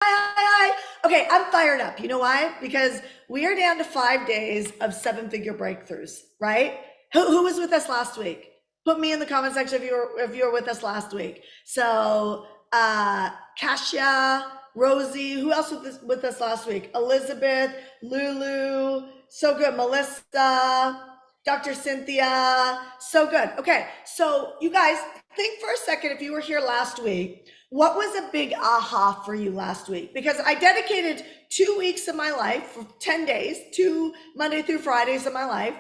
Hi. Okay, I'm fired up. You know why? Because we are down to 5 days of seven-figure breakthroughs, right? Who was with us last week? Put me in the comment section if you were with us last week. So Kasia, Rosie, who else was with us last week? Elizabeth, Lulu, so good. Melissa, Dr. Cynthia, so good. Okay, so you guys think for a second if you were here last week. What was a big aha for you last week? Because I dedicated 2 weeks of my life, for 10 days, 2 Monday through Fridays of my life.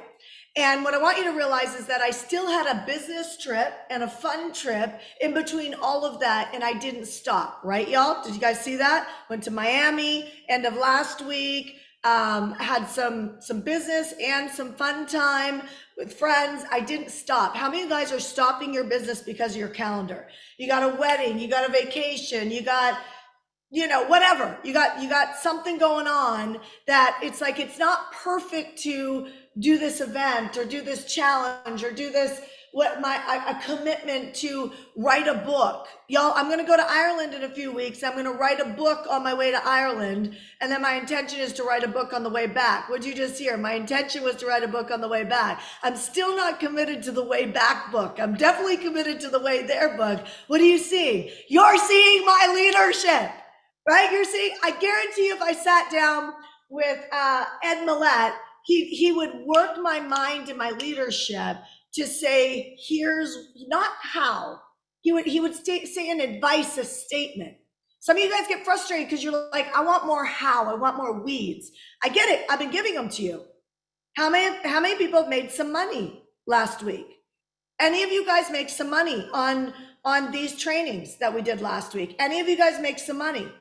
And what I want you to realize is that I still had a business trip and a fun trip in between all of that, and I didn't stop, right, y'all? Did you guys see that? Went to Miami end of last week, had some business and some fun time with friends. I didn't stop. How many of you guys are stopping your business because of your calendar? You got a wedding, you got a vacation, you got, whatever. You got something going on that it's like, it's not perfect to do this event or do this challenge or do this, a commitment to write a book. Y'all, I'm going to go to Ireland in a few weeks. I'm going to write a book on my way to Ireland. And then my intention is to write a book on the way back. What'd you just hear? My intention was to write a book on the way back. I'm still not committed to the way back book. I'm definitely committed to the way there book. What are you seeing? You're seeing my leadership, right? You're seeing, I guarantee you if I sat down with Ed Millett, he would work my mind and my leadership to say, here's not how. He would say an advice, a statement. Some of you guys get frustrated because you're like, I want more how, I want more weeds. I get it. I've been giving them to you. How many people have made some money last week? Any of you guys make some money on these trainings that we did last week? Any of you guys make some money,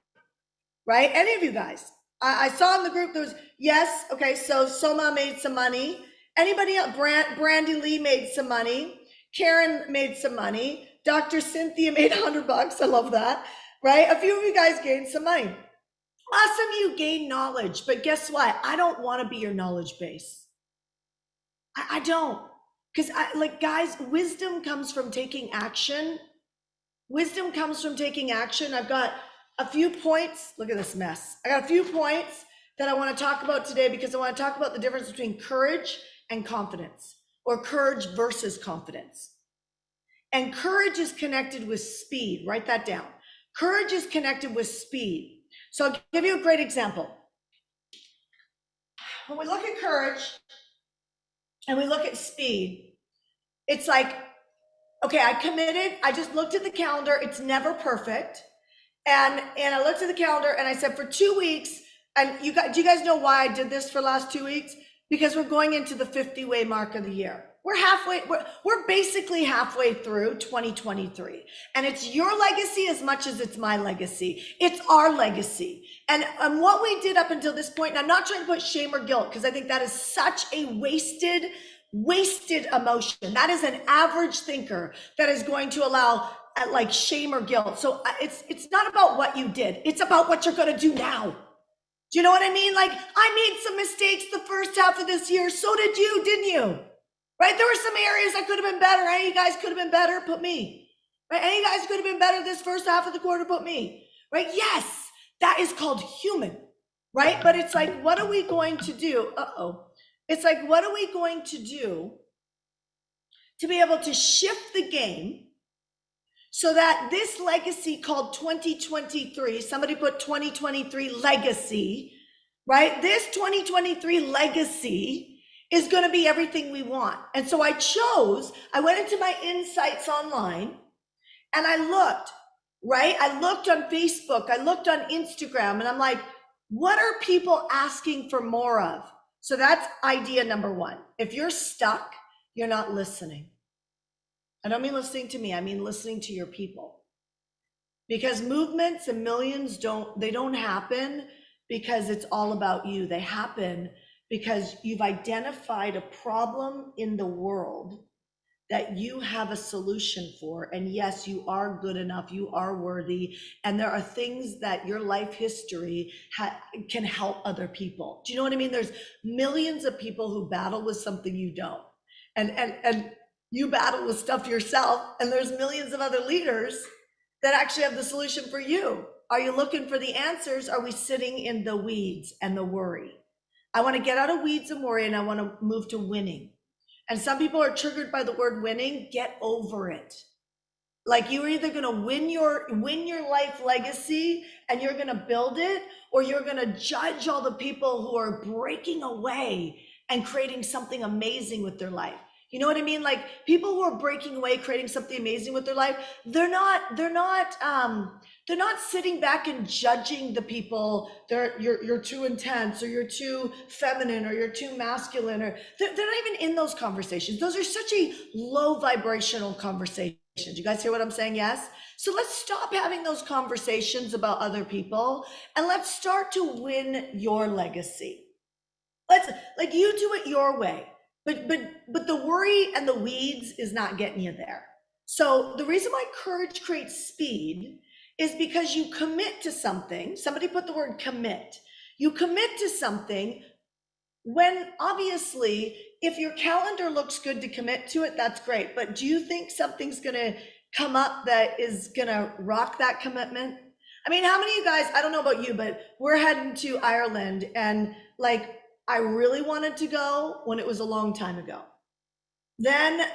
right? Any of you guys? I saw in the group there was, yes, okay, so Soma made some money. Anybody else? Brandy Lee made some money. Karen made some money. Dr. Cynthia made $100. I love that, right? A few of you guys gained some money. Awesome, you gain knowledge, but guess what? I don't want to be your knowledge base. I don't, because guys, wisdom comes from taking action. Wisdom comes from taking action. I've got a few points. Look at this mess. I got a few points that I want to talk about today because I want to talk about the difference between courage and confidence, or courage versus confidence. And courage is connected with speed. Write that down. Courage is connected with speed. So I'll give you a great example. When we look at courage and we look at speed, it's like, okay, I committed. I just looked at the calendar. It's never perfect. And I looked at the calendar and I said, for 2 weeks, and do you guys know why I did this for the last 2 weeks? Because we're going into the 50-way mark of the year. We're basically halfway through 2023. And it's your legacy as much as it's my legacy. It's our legacy. And what we did up until this point, and I'm not trying to put shame or guilt, because I think that is such a wasted emotion. That is an average thinker that is going to allow like shame or guilt. So it's not about what you did. It's about what you're going to do now. Do you know what I mean? Like, I made some mistakes the first half of this year. So did you, didn't you? Right? There were some areas I could have been better. Any of you guys could have been better? Put me. Right? Any of you guys could have been better this first half of the quarter? Put me. Right? Yes, that is called human. Right? But it's like, what are we going to do? It's like, what are we going to do to be able to shift the game so that this legacy called 2023, somebody put 2023 legacy, right? This 2023 legacy is going to be everything we want. And so I went into my insights online and I looked, right? I looked on Facebook, I looked on Instagram, and I'm like, what are people asking for more of? So that's idea number one. If you're stuck, you're not listening. I don't mean listening to me, I mean listening to your people. Because movements and millions don't happen because it's all about you. They happen because you've identified a problem in the world that you have a solution for. And yes, you are good enough, you are worthy, and there are things that your life history can help other people. Do you know what I mean? There's millions of people who battle with something you don't. And you battle with stuff yourself, and there's millions of other leaders that actually have the solution for you. Are you looking for the answers? Are we sitting in the weeds and the worry? I want to get out of weeds and worry, and I want to move to winning. And some people are triggered by the word winning. Get over it. Like, you're either going to win your life legacy and you're going to build it, or you're going to judge all the people who are breaking away and creating something amazing with their life. You know what I mean? Like, people who are breaking away, creating something amazing with their life, they're not sitting back and judging the people. You're too intense, or you're too feminine, or you're too masculine, or they're not even in those conversations. Those are such a low vibrational conversation. You guys hear what I'm saying? Yes. So let's stop having those conversations about other people, and let's start to win your legacy. Like, you do it your way, but the worry and the weeds is not getting you there. So the reason why courage creates speed is because you commit to something. Somebody put the word commit. You commit to something when, obviously, if your calendar looks good to commit to it, that's great. But do you think something's going to come up that is going to rock that commitment? I mean, how many of you guys, I don't know about you, but we're heading to Ireland, and like, I really wanted to go when it was a long time ago. Then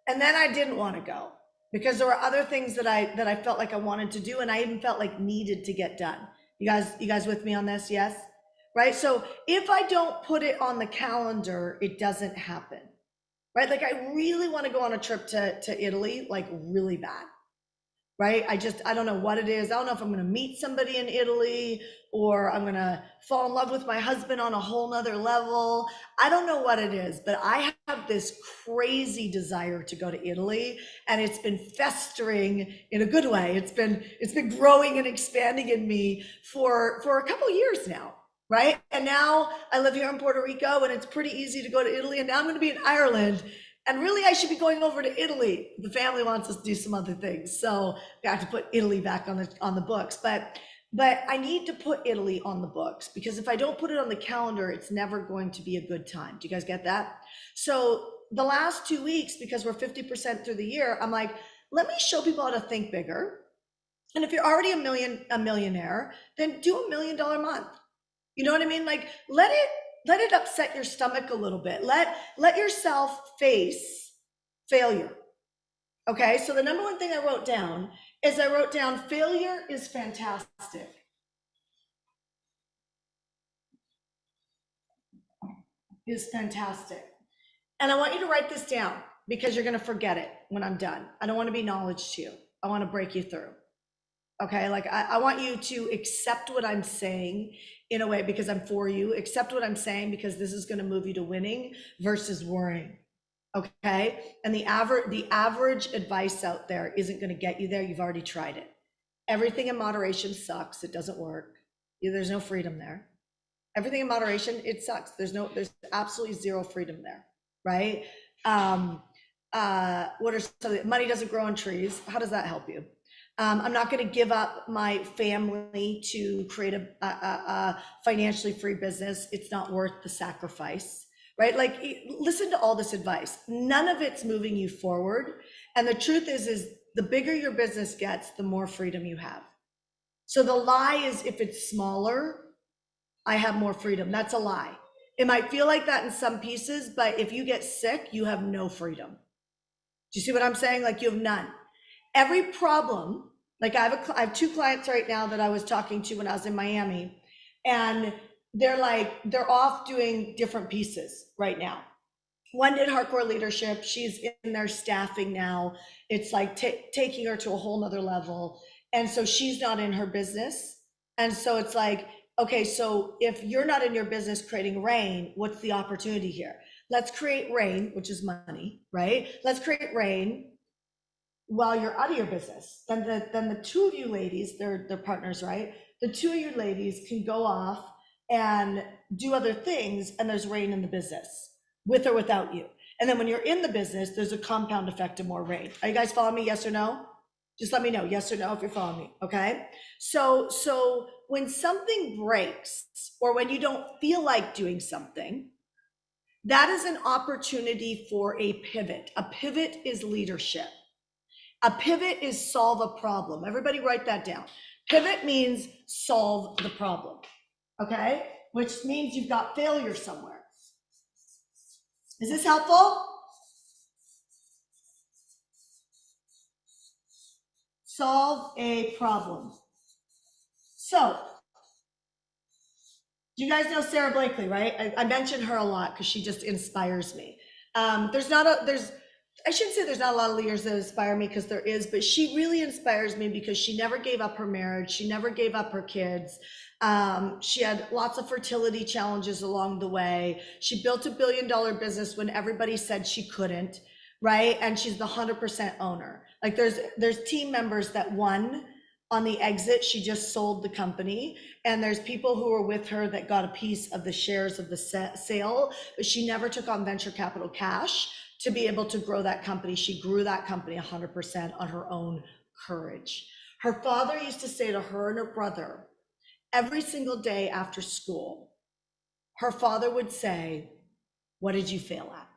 I didn't want to go because there were other things that I felt like I wanted to do, and I even felt like needed to get done. You guys with me on this? Yes? Right? So if I don't put it on the calendar, it doesn't happen. Right? Like, I really want to go on a trip to Italy, like, really bad. Right? I don't know what it is. I don't know if I'm going to meet somebody in Italy, or I'm going to fall in love with my husband on a whole nother level. I don't know what it is, but I have this crazy desire to go to Italy, and it's been festering in a good way. It's been growing and expanding in me for a couple of years now. Right? And now I live here in Puerto Rico, and it's pretty easy to go to Italy. And now I'm going to be in Ireland. And really, I should be going over to Italy. The family wants us to do some other things, so we have to put Italy back on the books. But I need to put Italy on the books, because if I don't put it on the calendar, it's never going to be a good time. Do you guys get that? So the last 2 weeks, because we're 50% through the year, I'm like, let me show people how to think bigger. And if you're already a millionaire, then do $1 million month. You know what I mean? Like, let it upset your stomach a little bit. Let yourself face failure. Okay, so the number one thing I wrote down failure is fantastic. Is fantastic. And I want you to write this down, because you're going to forget it when I'm done. I don't want to be knowledge to you. I want to break you through. Okay, like, I want you to accept what I'm saying in a way, because I'm for you. Accept what I'm saying, because this is going to move you to winning versus worrying. Okay, and the average advice out there isn't going to get you there. You've already tried it. Everything in moderation sucks. It doesn't work. There's no freedom there. Everything in moderation, it sucks. There's absolutely zero freedom there, right? What are some money doesn't grow on trees? How does that help you? I'm not going to give up my family to create a financially free business. It's not worth the sacrifice, right? Like, listen to all this advice. None of it's moving you forward. And the truth is the bigger your business gets, the more freedom you have. So the lie is, if it's smaller, I have more freedom. That's a lie. It might feel like that in some pieces, but if you get sick, you have no freedom. Do you see what I'm saying? Like, you have none. Every problem, like, I have 2 clients right now that I was talking to when I was in Miami, and they're off doing different pieces right now. One did hardcore leadership. She's in their staffing now. It's like taking her to a whole nother level. And so she's not in her business. And so it's like, okay, so if you're not in your business creating rain, what's the opportunity here? Let's create rain, which is money, right? Let's create rain while you're out of your business. Then the 2 of you ladies, they're partners, right? The 2 of you ladies can go off and do other things, and there's rain in the business, with or without you. And then when you're in the business, there's a compound effect of more rain. Are you guys following me? Yes or no? Just let me know, yes or no, if you're following me, okay? So when something breaks, or when you don't feel like doing something, that is an opportunity for a pivot. A pivot is leadership. A pivot is solve a problem. Everybody write that down. Pivot means solve the problem, okay? Which means you've got failure somewhere. Is this helpful? Solve a problem. So, you guys know Sarah Blakely, right? I mention her a lot because she just inspires me. I shouldn't say there's not a lot of leaders that inspire me, because there is, but she really inspires me because she never gave up her marriage. She never gave up her kids. She had lots of fertility challenges along the way. She built $1 billion business when everybody said she couldn't, right? And she's the 100% owner. Like there's team members that won on the exit. She just sold the company, and there's people who were with her that got a piece of the shares of the sale, but she never took on venture capital cash to be able to grow that company. She grew that company 100% on her own courage. Her father used to say to her and her brother, every single day after school, her father would say, what did you fail at?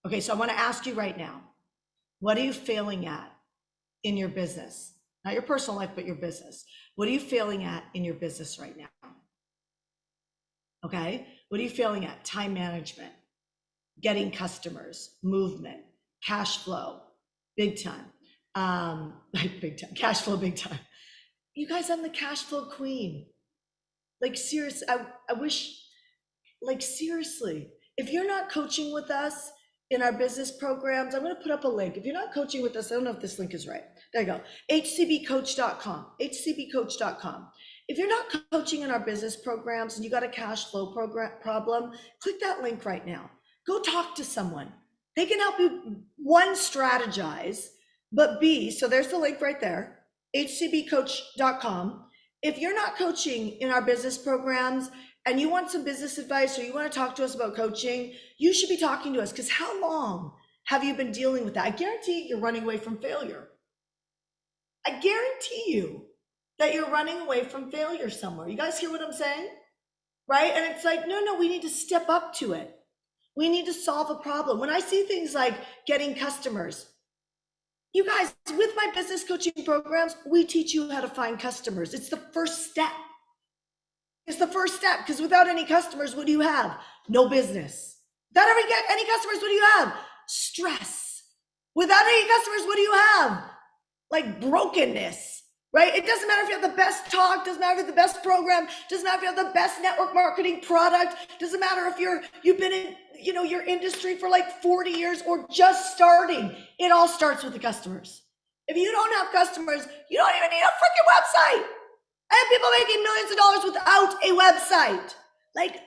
Okay, so I want to ask you right now, what are you failing at in your business? Not your personal life, but your business. What are you failing at in your business right now? Okay, what are you failing at? Time management, getting customers, movement, cash flow, big time. Big time, cash flow, big time. You guys, I'm the cash flow queen. Like seriously, I wish, like seriously, if you're not coaching with us in our business programs, I'm going to put up a link. If you're not coaching with us, I don't know if this link is right. There you go. hcbcoach.com, hcbcoach.com. If you're not coaching in our business programs and you got a cash flow problem, click that link right now. Go talk to someone. They can help you, one, strategize, but B, so there's the link right there, hcbcoach.com. If you're not coaching in our business programs and you want some business advice or you want to talk to us about coaching, you should be talking to us, because how long have you been dealing with that? I guarantee you're running away from failure. I guarantee you that you're running away from failure somewhere. You guys hear what I'm saying? Right? And it's like, no, we need to step up to it. We need to solve a problem. When I see things like getting customers, you guys, with my business coaching programs, we teach you how to find customers. It's the first step. It's the first step, because without any customers, what do you have? No business. Without any customers, what do you have? Stress. Without any customers, what do you have? Like brokenness, right? It doesn't matter if you have the best talk, doesn't matter if you have the best program, doesn't matter if you have the best network marketing product, doesn't matter if you've been in, your industry for like 40 years or just starting. It all starts with the customers. If you don't have customers, you don't even need a freaking website. I have people making millions of dollars without a website. Like,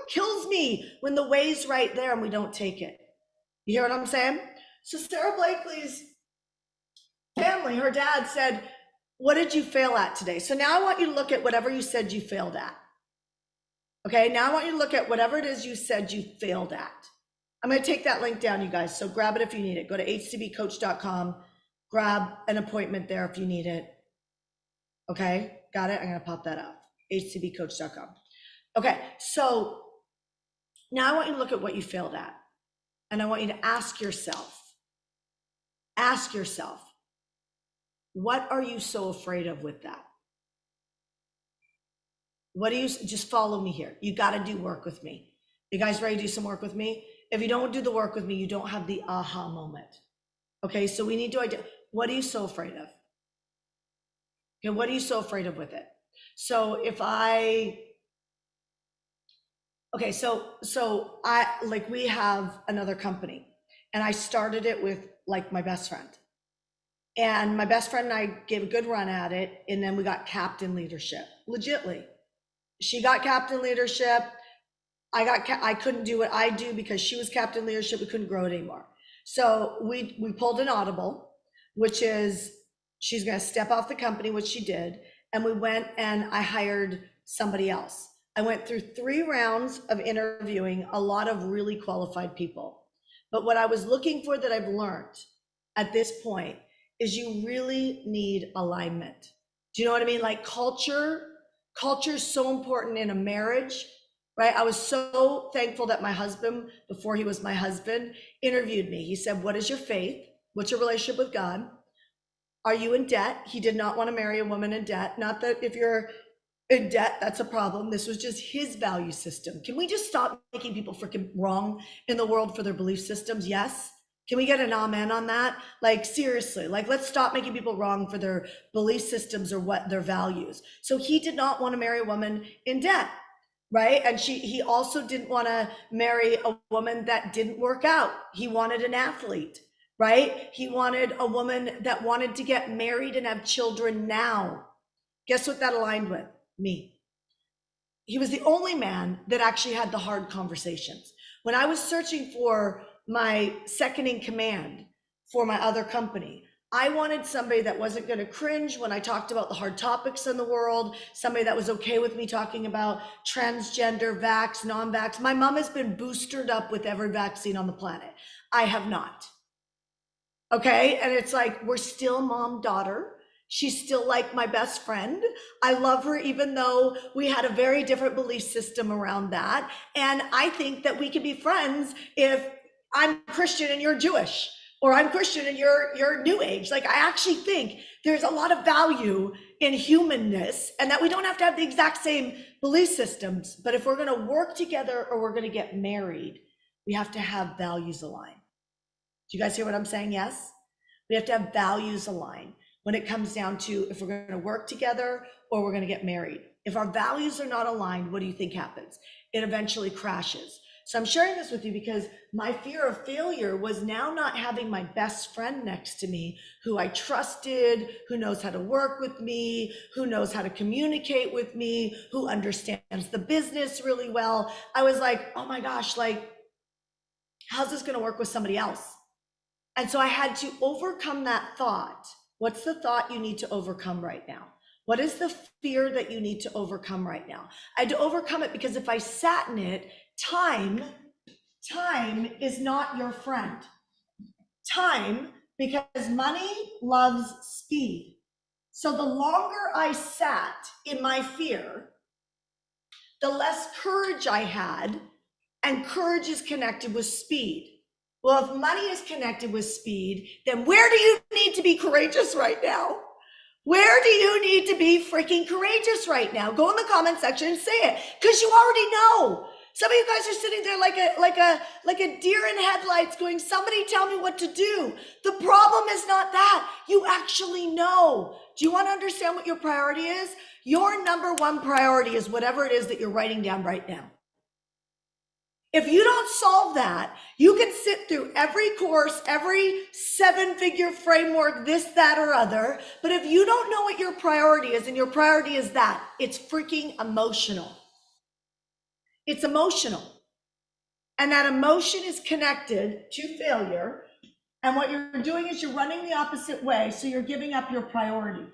kills me when the way's right there and we don't take it. You hear what I'm saying? So Sarah Blakely's family, her dad said, what did you fail at today? So now I want you to look at whatever you said you failed at. Okay, now I want you to look at whatever it is you said you failed at. I'm going to take that link down, you guys. So grab it if you need it. Go to hcbcoach.com, grab an appointment there if you need it. Okay, got it? I'm going to pop that up, hcbcoach.com. Okay, so now I want you to look at what you failed at. And I want you to ask yourself, what are you so afraid of with that? What do you, just follow me here. You got to do work with me. You guys ready to do some work with me? If you don't do the work with me, you don't have the aha moment. Okay, so we need to identify, what are you so afraid of? Okay, what are you so afraid of with it? So if so we have another company, and I started it with like my best friend. And my best friend and I gave a good run at it, and then we got capped in leadership, legitly. She got capped in leadership. I couldn't do what I do because she was capped in leadership. We couldn't grow it anymore. So we pulled an audible, which is she's going to step off the company, which she did. And we went and I hired somebody else. I went through 3 rounds of interviewing a lot of really qualified people. But what I was looking for that I've learned at this point is you really need alignment. Do you know what I mean? Like culture is so important in a marriage, right? I was so thankful that my husband, before he was my husband, interviewed me. He said, what is your faith? What's your relationship with God? Are you in debt? He did not want to marry a woman in debt. Not that if you're in debt, that's a problem. This was just his value system. Can we just stop making people freaking wrong in the world for their belief systems? Yes. Can we get an amen on that? Like, seriously, like, let's stop making people wrong for their belief systems or what their values. So he did not want to marry a woman in debt, right? And he also didn't want to marry a woman that didn't work out. He wanted an athlete, right? He wanted a woman that wanted to get married and have children now. Guess what that aligned with? Me. He was the only man that actually had the hard conversations. When I was searching for my second in command for my other company, I wanted somebody that wasn't going to cringe when I talked about the hard topics in the world, somebody that was okay with me talking about transgender, vax, non-vax. My mom has been boosted up with every vaccine on the planet. I have not. Okay. And it's like, we're still mom, daughter. She's still like my best friend. I love her, even though we had a very different belief system around that. And I think that we can be friends if I'm Christian and you're Jewish, or I'm Christian and you're New Age. Like, I actually think there's a lot of value in humanness, and that we don't have to have the exact same belief systems. But if we're going to work together or we're going to get married, we have to have values aligned. Do you guys hear what I'm saying? Yes. We have to have values aligned when it comes down to if we're going to work together or we're going to get married. If our values are not aligned, what do you think happens? It eventually crashes. So I'm sharing this with you because my fear of failure was now not having my best friend next to me, who I trusted, who knows how to work with me, who knows how to communicate with me, who understands the business really well. I was like, oh my gosh, like, how's this going to work with somebody else? And so I had to overcome that thought. What's the thought you need to overcome right now? What is the fear that you need to overcome right now? I had to overcome it because if I sat in it, time is not your friend. Time, because money loves speed. So the longer I sat in my fear, the less courage I had, and courage is connected with speed. Well, if money is connected with speed, then where do you need to be courageous right now? Where do you need to be freaking courageous right now? Go in the comment section and say it, because you already know. Some of you guys are sitting there like a deer in headlights going, somebody tell me what to do. The problem is not that. You actually know. Do you want to understand what your priority is? Your number one priority is whatever it is that you're writing down right now. If you don't solve that, you can sit through every course, every 7-figure framework, this, that, or other. But if you don't know what your priority is, and your priority is that, it's freaking emotional. It's emotional. And that emotion is connected to failure. And what you're doing is you're running the opposite way. So you're giving up your priority.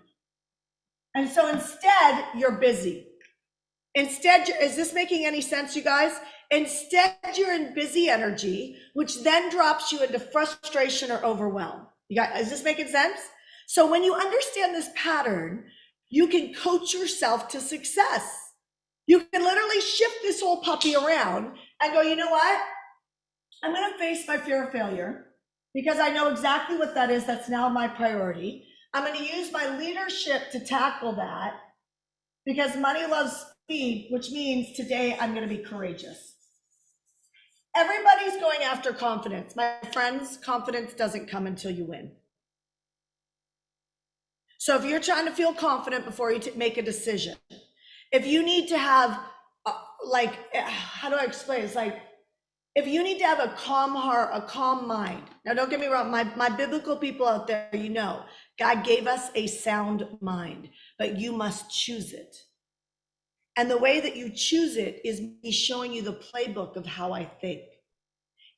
And so instead, you're busy. Instead, is this making any sense, you guys? Instead, you're in busy energy, which then drops you into frustration or overwhelm. You guys, is this making sense? So when you understand this pattern, you can coach yourself to success. You can literally shift this whole puppy around and go, you know what? I'm going to face my fear of failure because I know exactly what that is. That's now my priority. I'm going to use my leadership to tackle that because money loves speed, which means today I'm going to be courageous. Everybody's going after confidence. My friends, confidence doesn't come until you win. So if you're trying to feel confident before you make a decision, if you need to have, how do I explain? It's like, if you need to have a calm heart, a calm mind. Now, don't get me wrong. My biblical people out there, you know, God gave us a sound mind, but you must choose it. And the way that you choose it is me showing you the playbook of how I think.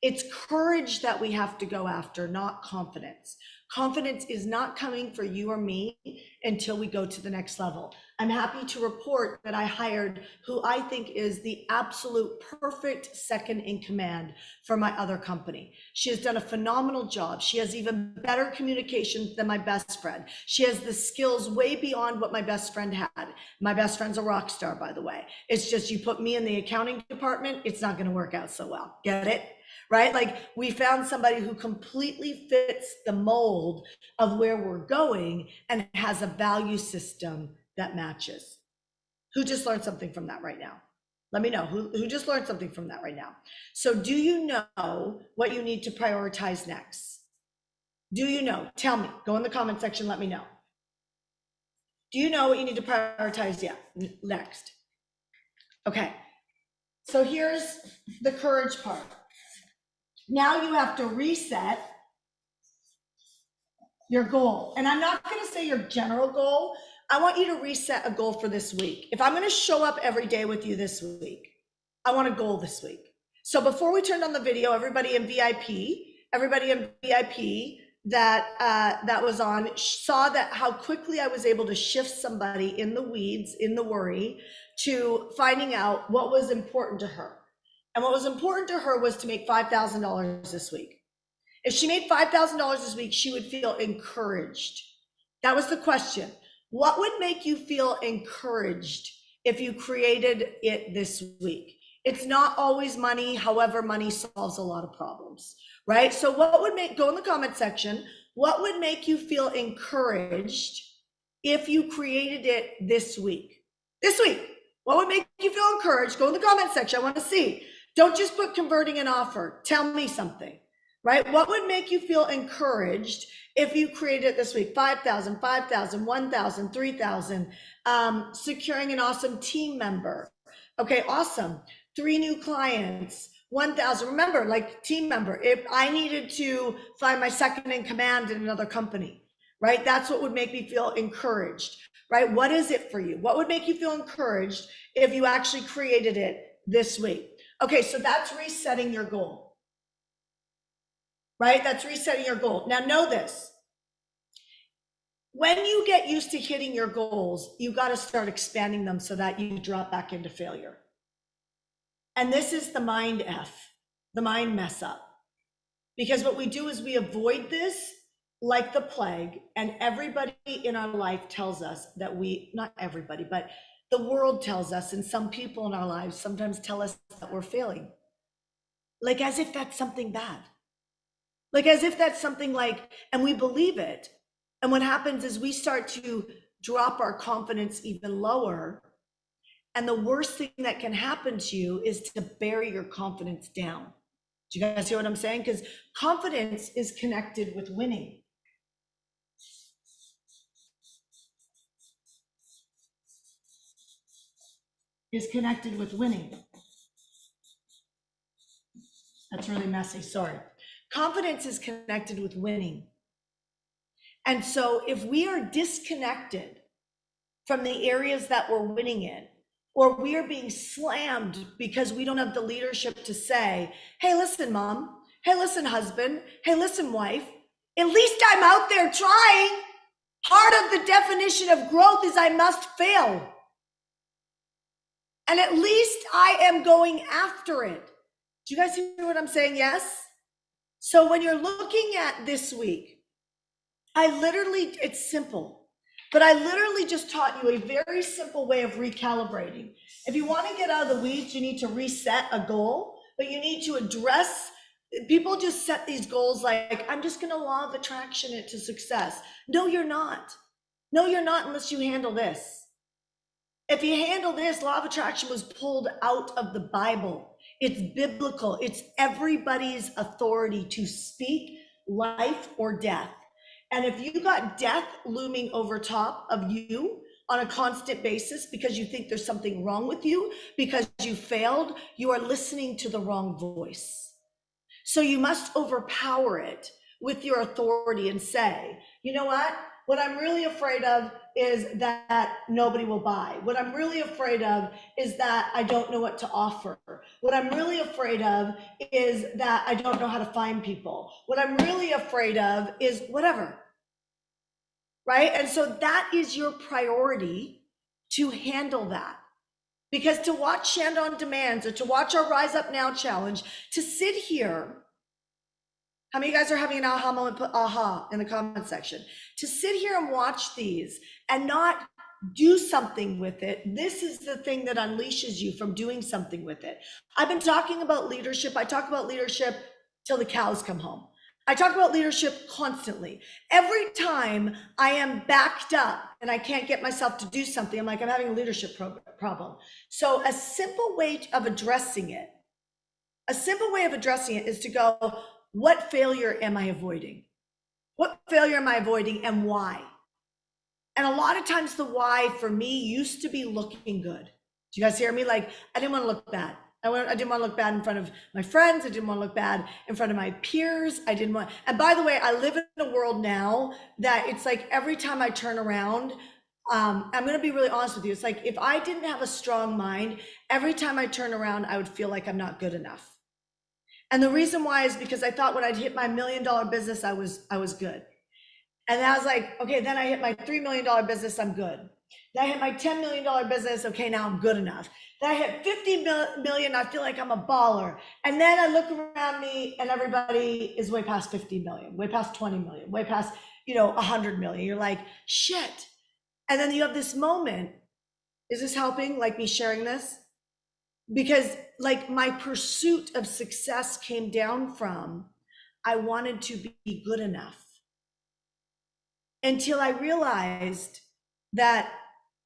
It's courage that we have to go after, not confidence. Confidence is not coming for you or me until we go to the next level. I'm happy to report that I hired who I think is the absolute perfect second in command for my other company. She has done a phenomenal job. She has even better communication than my best friend. She has the skills way beyond what my best friend had. My best friend's a rock star, by the way. It's just you put me in the accounting department, it's not going to work out so well. Get it? right? Like we found somebody who completely fits the mold of where we're going and has a value system that matches. Who just learned something from that right now? Let me know who just learned something from that right now. So do you know what you need to prioritize next? Do you know? Tell me. Go in the comment section. Let me know. Do you know what you need to prioritize next? Okay. So here's the courage part. Now you have to reset your goal. And I'm not going to say your general goal. I want you to reset a goal for this week. If I'm going to show up every day with you this week, I want a goal this week. So before we turned on the video, everybody in VIP that was on saw that how quickly I was able to shift somebody in the weeds, in the worry, to finding out what was important to her. And what was important to her was to make $5,000 this week. If she made $5,000 this week, she would feel encouraged. That was the question. What would make you feel encouraged if you created it this week? It's not always money. However, money solves a lot of problems, right? So what would go in the comment section, what would make you feel encouraged if you created it this week? This week, what would make you feel encouraged? Go in the comment section. I want to see. Don't just put converting an offer. Tell me something, right? What would make you feel encouraged if you created it this week? 5,000, 5,000, 1,000, 3,000, securing an awesome team member. Okay, awesome. 3 new clients, 1,000. Remember, like team member, if I needed to find my second in command in another company, right? That's what would make me feel encouraged, right? What is it for you? What would make you feel encouraged if you actually created it this week? Okay, so that's resetting your goal, right? That's resetting your goal. Now know this. When you get used to hitting your goals, you got to start expanding them so that you drop back into failure. And this is the mind the mind mess up. Because what we do is we avoid this like the plague, and everybody in our life tells us that not everybody, but the world tells us, and some people in our lives sometimes tell us that we're failing. Like as if that's something bad. Like as if that's something and we believe it. And what happens is we start to drop our confidence even lower. And the worst thing that can happen to you is to bury your confidence down. Do you guys hear what I'm saying? Because confidence is connected with winning. Is connected with winning. That's really messy, sorry. Confidence is connected with winning. And so if we are disconnected from the areas that we're winning in, or we are being slammed because we don't have the leadership to say, hey, listen, mom. Hey, listen, husband. Hey, listen, wife. At least I'm out there trying. Part of the definition of growth is I must fail. And at least I am going after it. Do you guys hear what I'm saying? Yes? So when you're looking at this week, it's simple. But I literally just taught you a very simple way of recalibrating. If you want to get out of the weeds, you need to reset a goal, but you need to address, people just set these goals like, I'm just going to law of attraction it to success. No, you're not. No, you're not unless you handle this. If you handle this, law of attraction was pulled out of the Bible. It's biblical. It's everybody's authority to speak life or death. And if you got death looming over top of you on a constant basis because you think there's something wrong with you, because you failed, you are listening to the wrong voice. So you must overpower it with your authority and say, you know what? What I'm really afraid of is that nobody will buy. What I'm really afraid of is that I don't know what to offer. What I'm really afraid of is that I don't know how to find people. What I'm really afraid of is whatever. Right? And so that is your priority to handle that. Because to watch Shandon Demands or to watch our Rise Up Now challenge, to sit here, how many of you guys are having an aha moment? Put aha in the comment section. To sit here and watch these and not do something with it. This is the thing that unleashes you from doing something with it. I've been talking about leadership. I talk about leadership till the cows come home. I talk about leadership constantly. Every time I am backed up and I can't get myself to do something, I'm like, I'm having a leadership problem. So a simple way of addressing it, is to go, what failure am I avoiding? What failure am I avoiding and why? And a lot of times the why for me used to be looking good. Do you guys hear me? Like, I didn't want to look bad. I didn't want to look bad in front of my friends. I didn't want to look bad in front of my peers. I didn't want, and by the way, I live in a world now that it's like every time I turn around, I'm going to be really honest with you. It's like, if I didn't have a strong mind, every time I turn around, I would feel like I'm not good enough. And the reason why is because I thought when I'd hit my $1 million business, I was good. And I was like, okay, then I hit my $3 million business, I'm good. Then I hit my $10 million business, okay, now I'm good enough. Then I hit 50 million, I feel like I'm a baller. And then I look around me and everybody is way past 50 million, way past 20 million, way past, 100 million. You're like, shit. And then you have this moment. Is this helping, like me sharing this? Because like my pursuit of success came down from, I wanted to be good enough. Until I realized that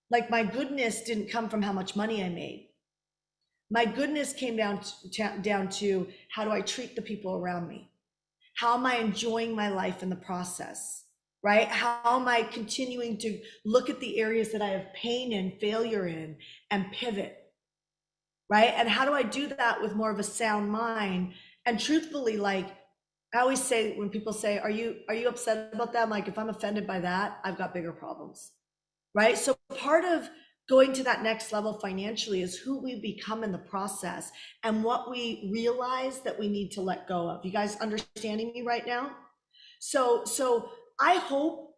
like my goodness didn't come from how much money I made. My goodness came down to how do I treat the people around me? How am I enjoying my life in the process? Right? How am I continuing to look at the areas that I have pain and failure in and pivot? Right? And how do I do that with more of a sound mind? And truthfully, like I always say, when people say, are you upset about that? I'm like, if I'm offended by that, I've got bigger problems, right? So part of going to that next level financially is who we become in the process and what we realize that we need to let go of. You guys understanding me right now? So I hope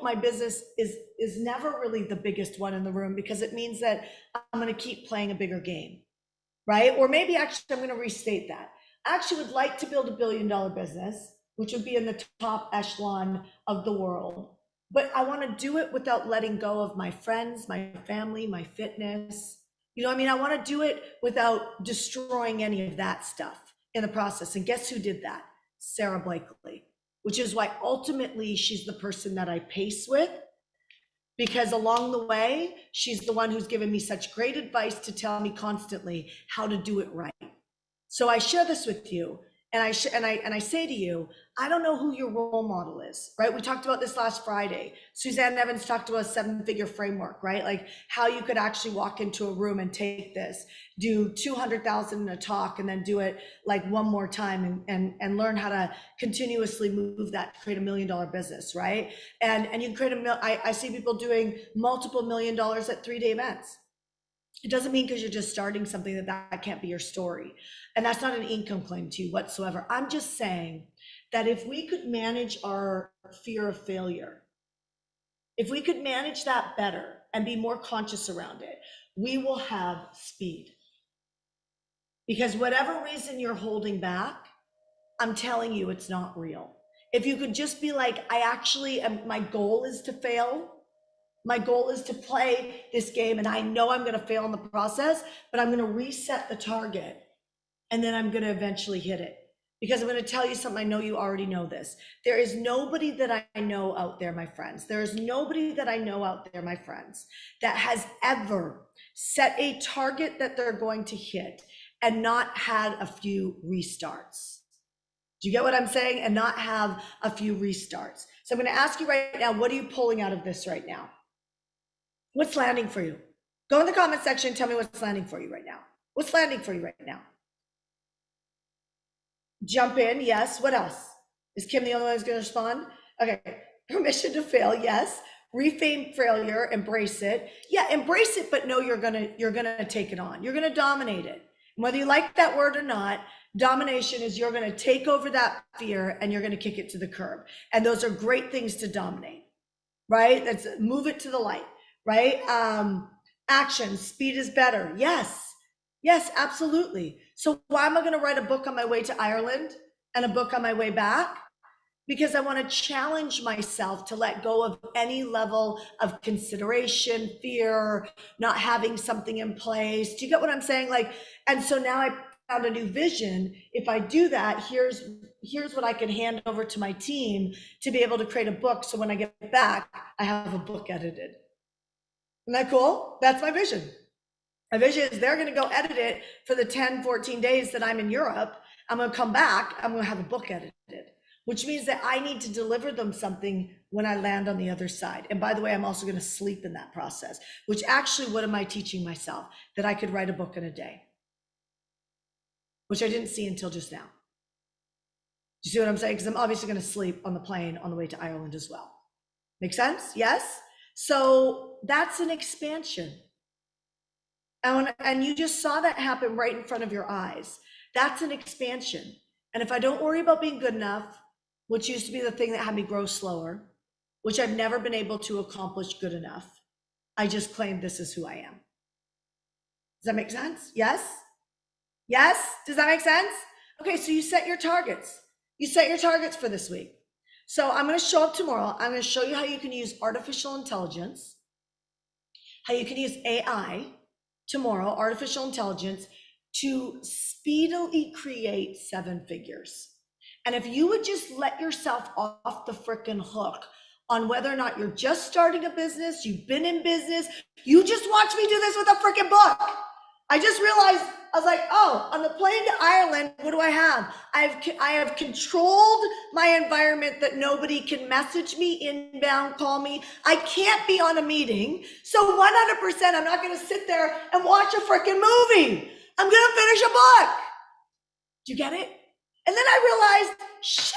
my business is never really the biggest one in the room, because it means that I'm going to keep playing a bigger game, right? Or maybe actually I'm going to restate that. I actually would like to build $1 billion business, which would be in the top echelon of the world. But I want to do it without letting go of my friends, my family, my fitness. I want to do it without destroying any of that stuff in the process. And guess who did that? Sarah Blakely, which is why ultimately she's the person that I pace with, because along the way, she's the one who's given me such great advice to tell me constantly how to do it right. So I share this with you, and I say to you, I don't know who your role model is, right? We talked about this last Friday. Suzanne Evans talked about a 7-figure framework, right? Like how you could actually walk into a room and take this, do 200,000 in a talk, and then do it like one more time and learn how to continuously move that to create $1 million business, right? And you can create I see people doing multiple $1 million at 3-day events. It doesn't mean because you're just starting something that can't be your story. And that's not an income claim to you whatsoever. I'm just saying that if we could manage our fear of failure, if we could manage that better and be more conscious around it, we will have speed. Because whatever reason you're holding back, I'm telling you, it's not real. If you could just be like, I actually am, my goal is to fail. My goal is to play this game, and I know I'm going to fail in the process, but I'm going to reset the target, and then I'm going to eventually hit it. Because I'm going to tell you something, I know you already know this. There is nobody that I know out there, my friends. There is nobody that I know out there, my friends, that has ever set a target that they're going to hit and not had a few restarts. Do you get what I'm saying? And not have a few restarts. So I'm going to ask you right now, what are you pulling out of this right now? What's landing for you? Go in the comment section and tell me what's landing for you right now. What's landing for you right now? Jump in, yes. What else? Is Kim the only one who's going to respond? Okay. Permission to fail, yes. Reframe failure, embrace it. Yeah, embrace it, but no, you're gonna take it on. You're gonna dominate it. And whether you like that word or not, domination is you're gonna take over that fear and you're gonna kick it to the curb. And those are great things to dominate, right? That's move it to the light. Right? Action, speed is better. Yes, absolutely. So why am I going to write a book on my way to Ireland and a book on my way back? because I want to challenge myself to let go of any level of consideration, fear, not having something in place. Do you get what I'm saying? Like, and so now I found a new vision. If I do that, here's what I can hand over to my team to be able to create a book. So when I get back, I have a book edited. Isn't that cool? That's my vision. My vision is they're going to go edit it for the 10, 14 days that I'm in Europe. I'm going to come back. I'm going to have a book edited, which means that I need to deliver them something when I land on the other side. And by the way, I'm also going to sleep in that process, which actually, what am I teaching myself? That I could write a book in a day, which I didn't see until just now. Do you see what I'm saying? Because I'm obviously going to sleep on the plane on the way to Ireland as well. Make sense? Yes? So that's an expansion. And you just saw that happen right in front of your eyes. That's an expansion. And if I don't worry about being good enough, which used to be the thing that had me grow slower, which I've never been able to accomplish good enough, I just claim this is who I am. Does that make sense? Yes? Yes? Does that make sense? Okay, so you set your targets. You set your targets for this week. So I'm going to show up tomorrow. I'm going to show you how you can use artificial intelligence, how you can use AI tomorrow, artificial intelligence, to speedily create 7 figures. And if you would just let yourself off the frickin' hook on whether or not you're just starting a business, you've been in business, you just watch me do this with a frickin' book. I just realized, I was like, oh, on the plane to Ireland, what do I have? I have controlled my environment that nobody can message me, inbound, call me. I can't be on a meeting. So 100%, I'm not going to sit there and watch a freaking movie. I'm going to finish a book. Do you get it? And then I realized, shit,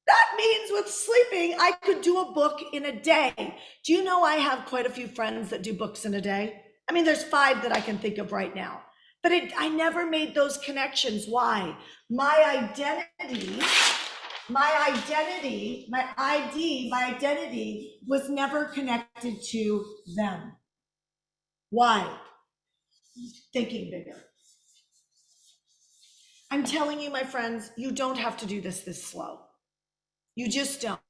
that means with sleeping, I could do a book in a day. Do you know I have quite a few friends that do books in a day? I mean, there's 5 that I can think of right now, but I never made those connections. Why? My identity was never connected to them. Why? Thinking bigger. I'm telling you, my friends, you don't have to do this slow. You just don't.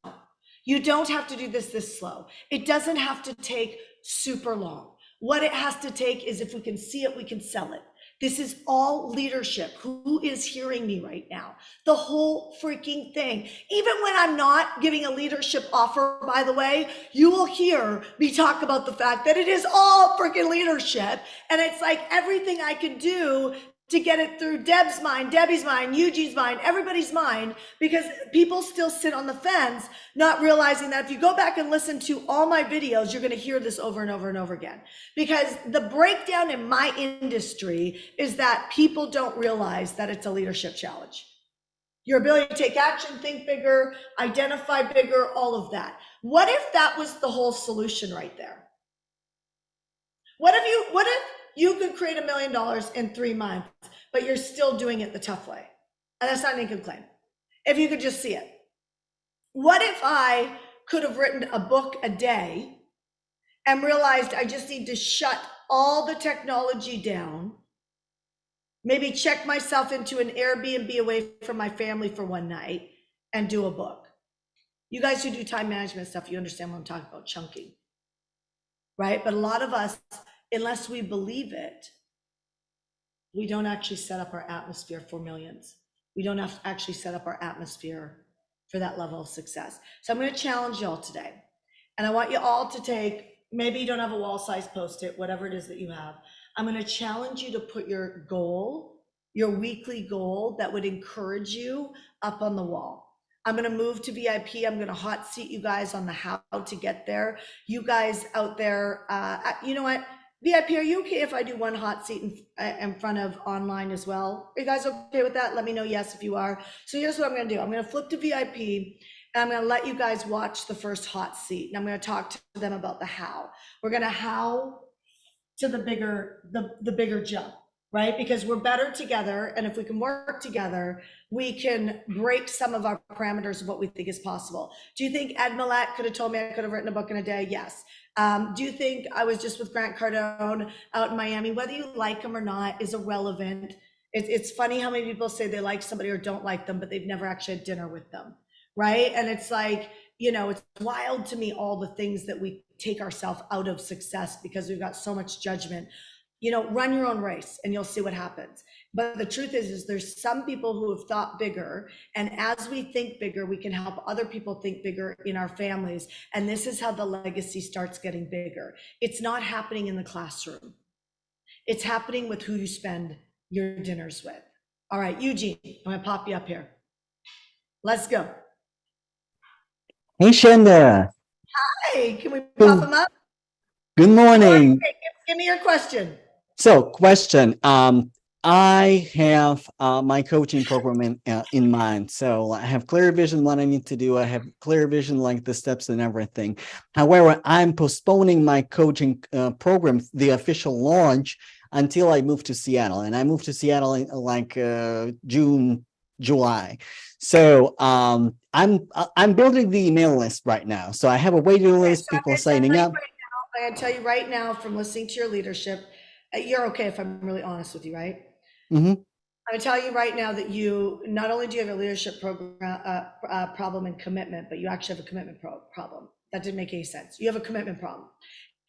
You don't have to do this slow. It doesn't have to take super long. What it has to take is, if we can see it, we can sell it. This is all leadership. Who is hearing me right now? The whole freaking thing. Even when I'm not giving a leadership offer, by the way, you will hear me talk about the fact that it is all freaking leadership. And it's like everything I can do to get it through Deb's mind, Debbie's mind, Eugene's mind, everybody's mind, because people still sit on the fence, not realizing that if you go back and listen to all my videos, you're going to hear this over and over and over again. Because the breakdown in my industry is that people don't realize that it's a leadership challenge. Your ability to take action, think bigger, identify bigger, all of that. What if that was the whole solution right there? What if you could create $1 million in 3 months, but you're still doing it the tough way? And that's not an income claim. If you could just see it. What if I could have written a book a day and realized I just need to shut all the technology down, maybe check myself into an Airbnb away from my family for one night and do a book? You guys who do time management stuff, you understand what I'm talking about, chunking, right? But a lot of us, unless we believe it, we don't actually set up our atmosphere for millions. We don't have to actually set up our atmosphere for that level of success. So I'm going to challenge y'all today. And I want you all to take, maybe you don't have a wall size Post-it, whatever it is that you have. I'm going to challenge you to put your goal, your weekly goal that would encourage you, up on the wall. I'm going to move to VIP. I'm going to hot seat you guys on the how to get there. You guys out there, you know what? VIP, are you okay if I do one hot seat in front of online as well? Are you guys okay with that? Let me know yes if you are. So here's what I'm going to do. I'm going to flip to VIP, and I'm going to let you guys watch the first hot seat. And I'm going to talk to them about the how. We're going to how to the bigger jump, right? Because we're better together. And if we can work together, we can break some of our parameters of what we think is possible. Do you think Ed Millett could have told me I could have written a book in a day? Yes. Do you think I was just with Grant Cardone out in Miami? Whether you like him or not is irrelevant. It's funny how many people say they like somebody or don't like them, but they've never actually had dinner with them, right? And it's like, it's wild to me, all the things that we take ourselves out of success because we've got so much judgment. Run your own race and you'll see what happens. But the truth is there's some people who have thought bigger. And as we think bigger, we can help other people think bigger in our families. And this is how the legacy starts getting bigger. It's not happening in the classroom. It's happening with who you spend your dinners with. All right, Eugene, I'm gonna pop you up here. Let's go. Hey, Shanda. Hey, can we pop them up? Good morning. Give me your question. So, question. I have my coaching program in mind. So I have clear vision what I need to do. I have clear vision like the steps and everything. However, I'm postponing my coaching program, the official launch, until I move to Seattle. And I moved to Seattle in like June, July. So I'm building the email list right now. So I have a waiting list, people signing up. I can tell you right now from listening to your leadership, you're okay if I'm really honest with you, right? Mm-hmm. I'm gonna tell you right now that you not only do you have a leadership program problem and commitment, but you actually have a commitment problem. That didn't make any sense. You have a commitment problem,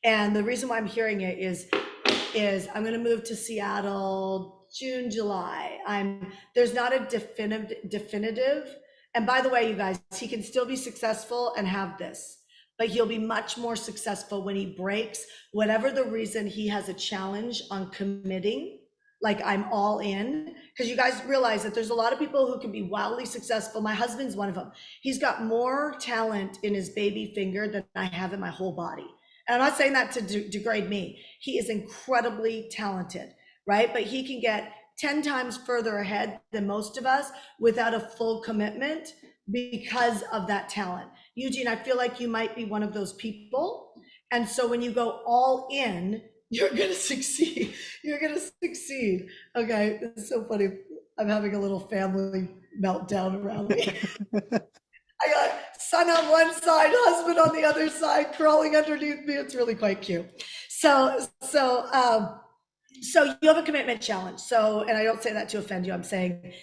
and the reason why I'm hearing it is I'm gonna move to Seattle June, July. There's not a definitive. And by the way, you guys, he can still be successful and have this, but he'll be much more successful when he breaks whatever the reason he has a challenge on committing. Like I'm all in, because you guys realize that there's a lot of people who can be wildly successful. My husband's one of them. He's got more talent in his baby finger than I have in my whole body. And I'm not saying that to degrade me. He is incredibly talented, right? But he can get 10 times further ahead than most of us without a full commitment because of that talent. Eugene, I feel like you might be one of those people. And so when you go all in, you're going to succeed. You're going to succeed. Okay. It's so funny. I'm having a little family meltdown around me. I got son on one side, husband on the other side, crawling underneath me. It's really quite cute. So you have a commitment challenge. So, and I don't say that to offend you. I'm saying,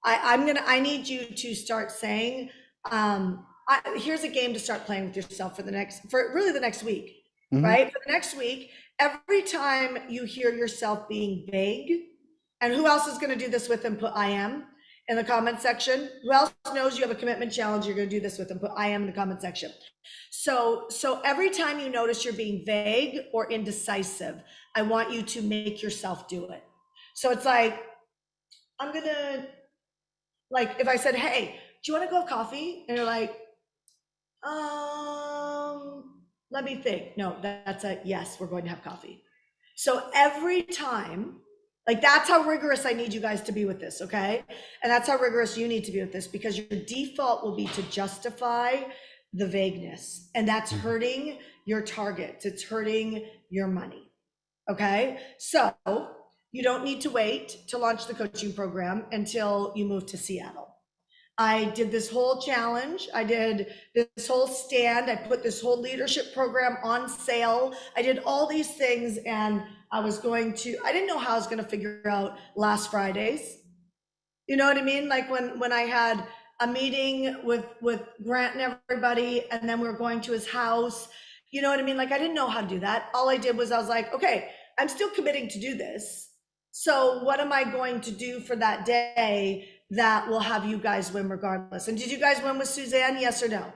I need you to start saying, here's a game to start playing with yourself for the next week, mm-hmm. right? For the next week, every time you hear yourself being vague, and who else is going to do this with and put I am in the comment section? Who else knows you have a commitment challenge you're going to do this with and put I am in the comment section? So every time you notice you're being vague or indecisive, I want you to make yourself do it. So it's like, I'm going to, like, if I said, hey, do you want to go have coffee? And you're like, let me think. No, that's a yes, we're going to have coffee. So every time, like that's how rigorous I need you guys to be with this, okay? And that's how rigorous you need to be with this, because your default will be to justify the vagueness, and that's hurting your targets. It's hurting your money, okay? So you don't need to wait to launch the coaching program until you move to Seattle. I did this whole challenge. I did this whole stand. I put this whole leadership program on sale. I did all these things, and I didn't know how I was going to figure out last Fridays. You know what I mean? Like when I had a meeting with Grant and everybody, and then we were going to his house, you know what I mean? Like I didn't know how to do that. All I did was I was like, okay, I'm still committing to do this. So what am I going to do for that day that will have you guys win regardless? And did you guys win with Suzanne? Yes or no?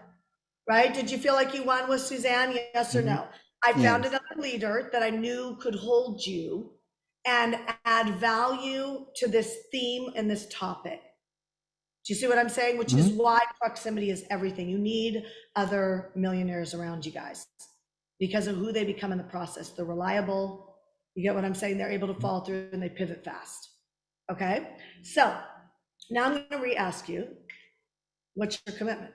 Right? Did you feel like you won with Suzanne? Yes or no? I found another leader that I knew could hold you and add value to this theme and this topic. Do you see what I'm saying? Which is why proximity is everything. You need other millionaires around you guys because of who they become in the process. They're reliable. You get what I'm saying? They're able to follow through and they pivot fast. Okay? So now I'm going to re-ask you, what's your commitment?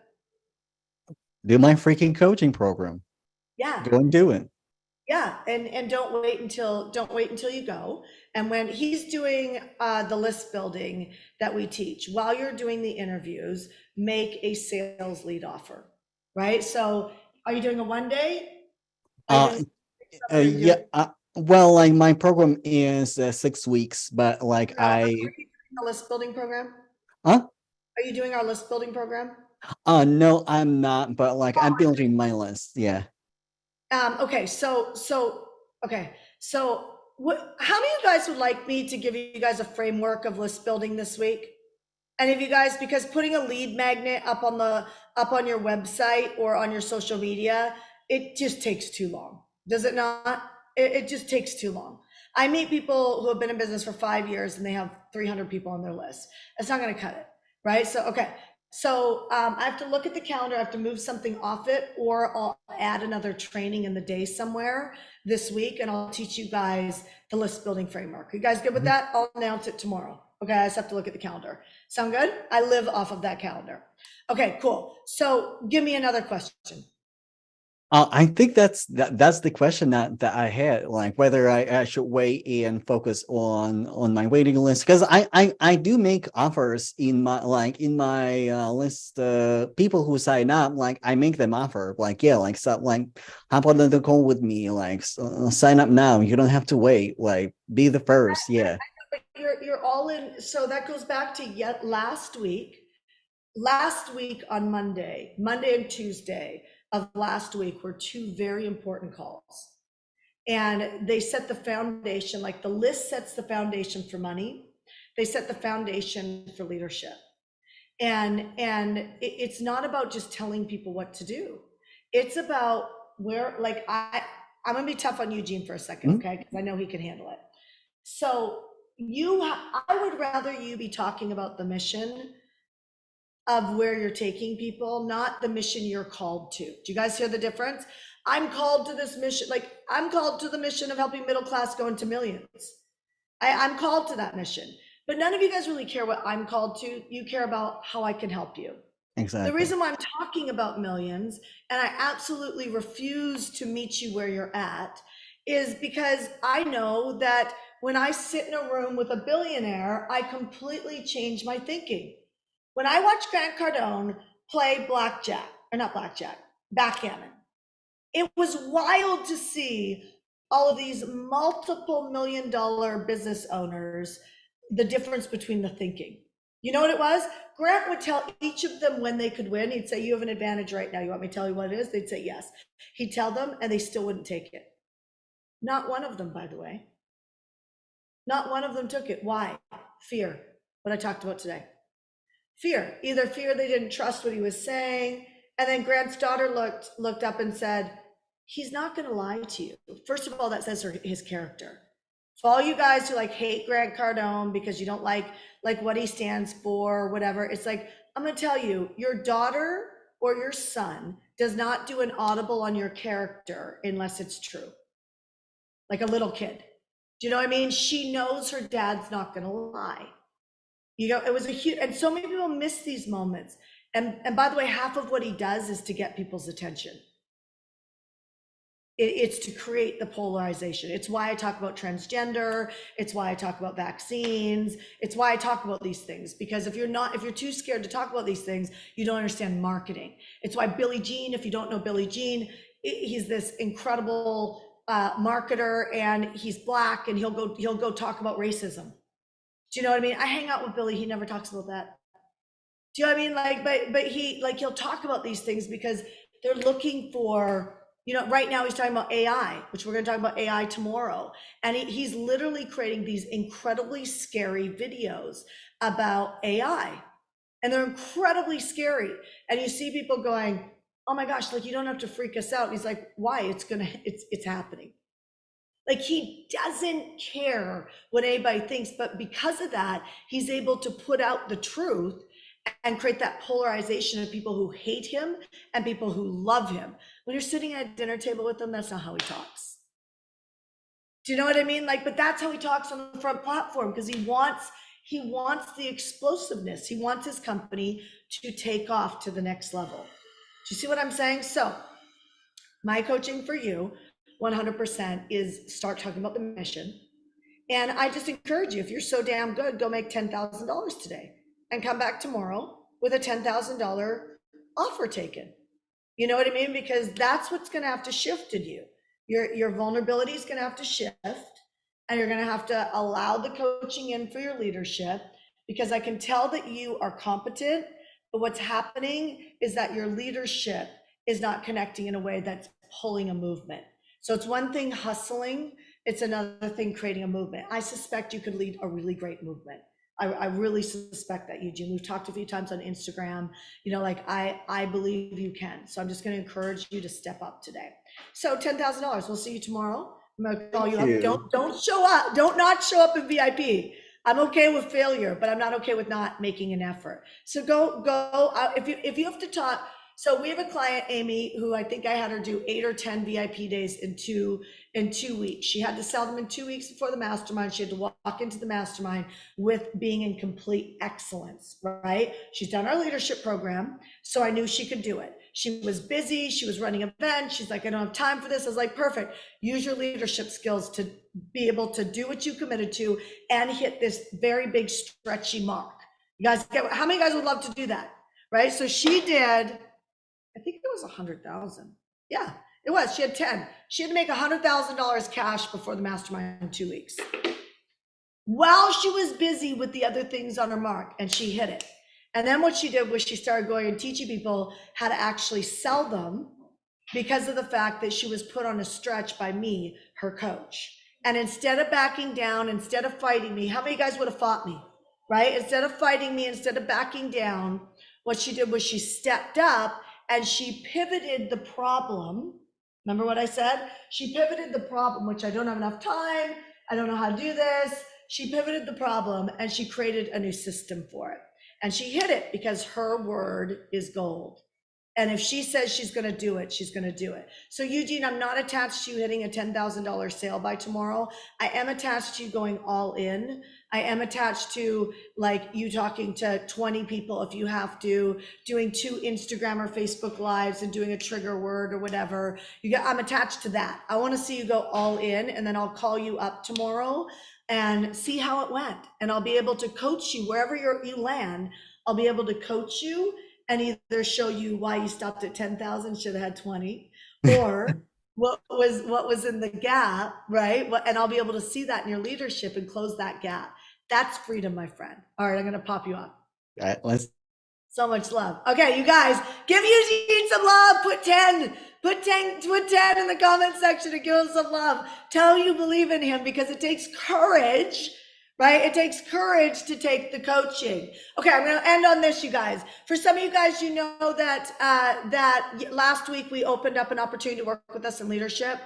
Do my freaking coaching program. Yeah. Go and do it. Yeah, and don't wait until you go. And when he's doing the list building that we teach, while you're doing the interviews, make a sales lead offer, right? So are you doing a 1 day? Yeah. Well, like my program is 6 weeks, but like are you doing the list building program? Huh? Are you doing our list building program? No, I'm not, but like I'm building my list. Yeah. Okay, okay, so what? How many of you guys would like me to give you guys a framework of list building this week? Any of you guys, because putting a lead magnet up on your website or on your social media, it just takes too long. Does it not? It just takes too long. I meet people who have been in business for 5 years and they have 300 people on their list. It's not going to cut it, right? So, okay. So I have to look at the calendar. I have to move something off it, or I'll add another training in the day somewhere this week, and I'll teach you guys the list building framework. You guys good with that? I'll announce it tomorrow. Okay, I just have to look at the calendar. Sound good? I live off of that calendar. Okay, cool. So give me another question. I think that's the question that I had, like whether I should wait and focus on my waiting list, because I do make offers in my list. People who sign up, like I make them offer, like yeah, like so, like hop on the call with me, like sign up now. You don't have to wait. Like be the first. Yeah, You're all in. So that goes back to yet last week. Last week on Monday and Tuesday of last week were two very important calls. And they set the foundation, like the list sets the foundation for money. They set the foundation for leadership. And it's not about just telling people what to do. It's about where, like I'm gonna be tough on Eugene for a second, okay? Because I know he can handle it. So I would rather you be talking about the mission of where you're taking people, not the mission you're called to. Do you guys hear the difference? I'm called to this mission, like I'm called to the mission of helping middle class go into millions. I'm called to that mission. But none of you guys really care what I'm called to. You care about how I can help you. The exactly. reason why I'm talking about millions, and I absolutely refuse to meet you where you're at, is because I know that when I sit in a room with a billionaire, I completely change my thinking. When I watch Grant Cardone play blackjack, or not blackjack, backgammon, it was wild to see all of these multiple $1 million business owners, the difference between the thinking. You know what it was? Grant would tell each of them when they could win. He'd say, "You have an advantage right now. You want me to tell you what it is?" They'd say, "Yes." He'd tell them, and they still wouldn't take it. Not one of them, by the way. Not one of them took it. Why? Fear. What I talked about today. Fear. Either fear they didn't trust what he was saying, and then Grant's daughter looked up and said, "He's not going to lie to you." First of all, that says his character. For all you guys who like hate Grant Cardone because you don't like what he stands for, or whatever, it's like, I'm going to tell you, your daughter or your son does not do an audible on your character unless it's true. Like a little kid. Do you know what I mean? She knows her dad's not going to lie. You know, it was a huge, and so many people miss these moments. And by the way, half of what he does is to get people's attention. It's to create the polarization. It's why I talk about transgender. It's why I talk about vaccines. It's why I talk about these things, because if you're too scared to talk about these things, you don't understand marketing. It's why Billie Jean, if you don't know Billie Jean, he's this incredible marketer, and he's Black, and he'll go talk about racism. Do you know what I mean? I hang out with Billy. He never talks about that. Do you know what I mean? Like, but he'll talk about these things because they're looking for, right now he's talking about AI, which we're going to talk about AI tomorrow. And he's literally creating these incredibly scary videos about AI. And they're incredibly scary. And you see people going, "Oh my gosh, like you don't have to freak us out." And he's like, "Why? It's happening." Like he doesn't care what anybody thinks, but because of that, he's able to put out the truth and create that polarization of people who hate him and people who love him. When you're sitting at a dinner table with him, that's not how he talks. Do you know what I mean? Like, but that's how he talks on the front platform, because he wants the explosiveness. He wants his company to take off to the next level. Do you see what I'm saying? So my coaching for you 100% is start talking about the mission. And I just encourage you, if you're so damn good, go make $10,000 today and come back tomorrow with a $10,000 offer taken. You know what I mean? Because that's what's going to have to shift in you. Your vulnerability is going to have to shift, and you're going to have to allow the coaching in for your leadership, because I can tell that you are competent, But what's happening is that your leadership is not connecting in a way that's pulling a movement. So it's one thing hustling, it's another thing creating a movement. I suspect you could lead a really great movement. I really suspect that, Eugene. We've talked a few times on Instagram, like I believe you can. So I'm just going to encourage you to step up today. So $10,000. We'll see you tomorrow. I'm going to call you up. Don't show up. Don't not show up in VIP. I'm okay with failure, but I'm not okay with not making an effort. So go. If you have to talk. So we have a client, Amy, who I think I had her do 8 or 10 VIP days in 2 weeks. She had to sell them in 2 weeks before the mastermind. She had to walk into the mastermind with being in complete excellence, right? She's done our leadership program, so I knew she could do it. She was busy. She was running events. She's like, I don't have time for this. I was like, perfect. Use your leadership skills to be able to do what you committed to and hit this very big stretchy mark. You guys, how many guys would love to do that, right? So she did, I think it was 100,000. Yeah, it was. She had 10. She had to make $100,000 cash before the mastermind in 2 weeks. While she was busy with the other things on her mark, and she hit it. And then what she did was she started going and teaching people how to actually sell them because of the fact that she was put on a stretch by me, her coach. And instead of backing down, instead of fighting me, how many guys would have fought me, right? Instead of fighting me, instead of backing down, what she did was she stepped up and she pivoted the problem. Remember what I said? She pivoted the problem, which I don't have enough time. I don't know how to do this. She pivoted the problem and she created a new system for it. And she hit it because her word is gold. And if she says she's going to do it, she's going to do it. So Eugene, I'm not attached to you hitting a $10,000 sale by tomorrow. I am attached to you going all in. I am attached to like you talking to 20 people if you have to, doing 2 Instagram or Facebook lives and doing a trigger word or whatever. I'm attached to that. I want to see you go all in, and then I'll call you up tomorrow and see how it went. And I'll be able to coach you wherever you land. I'll be able to coach you and either show you why you stopped at 10,000, should have had 20, or what was in the gap, right? And I'll be able to see that in your leadership and close that gap. That's freedom, my friend. All right, I'm going to pop you up. All right, let's. So much love. Okay, you guys, give Eugene some love. Put 10 in the comment section to give him some love. Tell you believe in him, because it takes courage, right? It takes courage to take the coaching. Okay, I'm going to end on this, you guys. For some of you guys, you know that that last week we opened up an opportunity to work with us in leadership.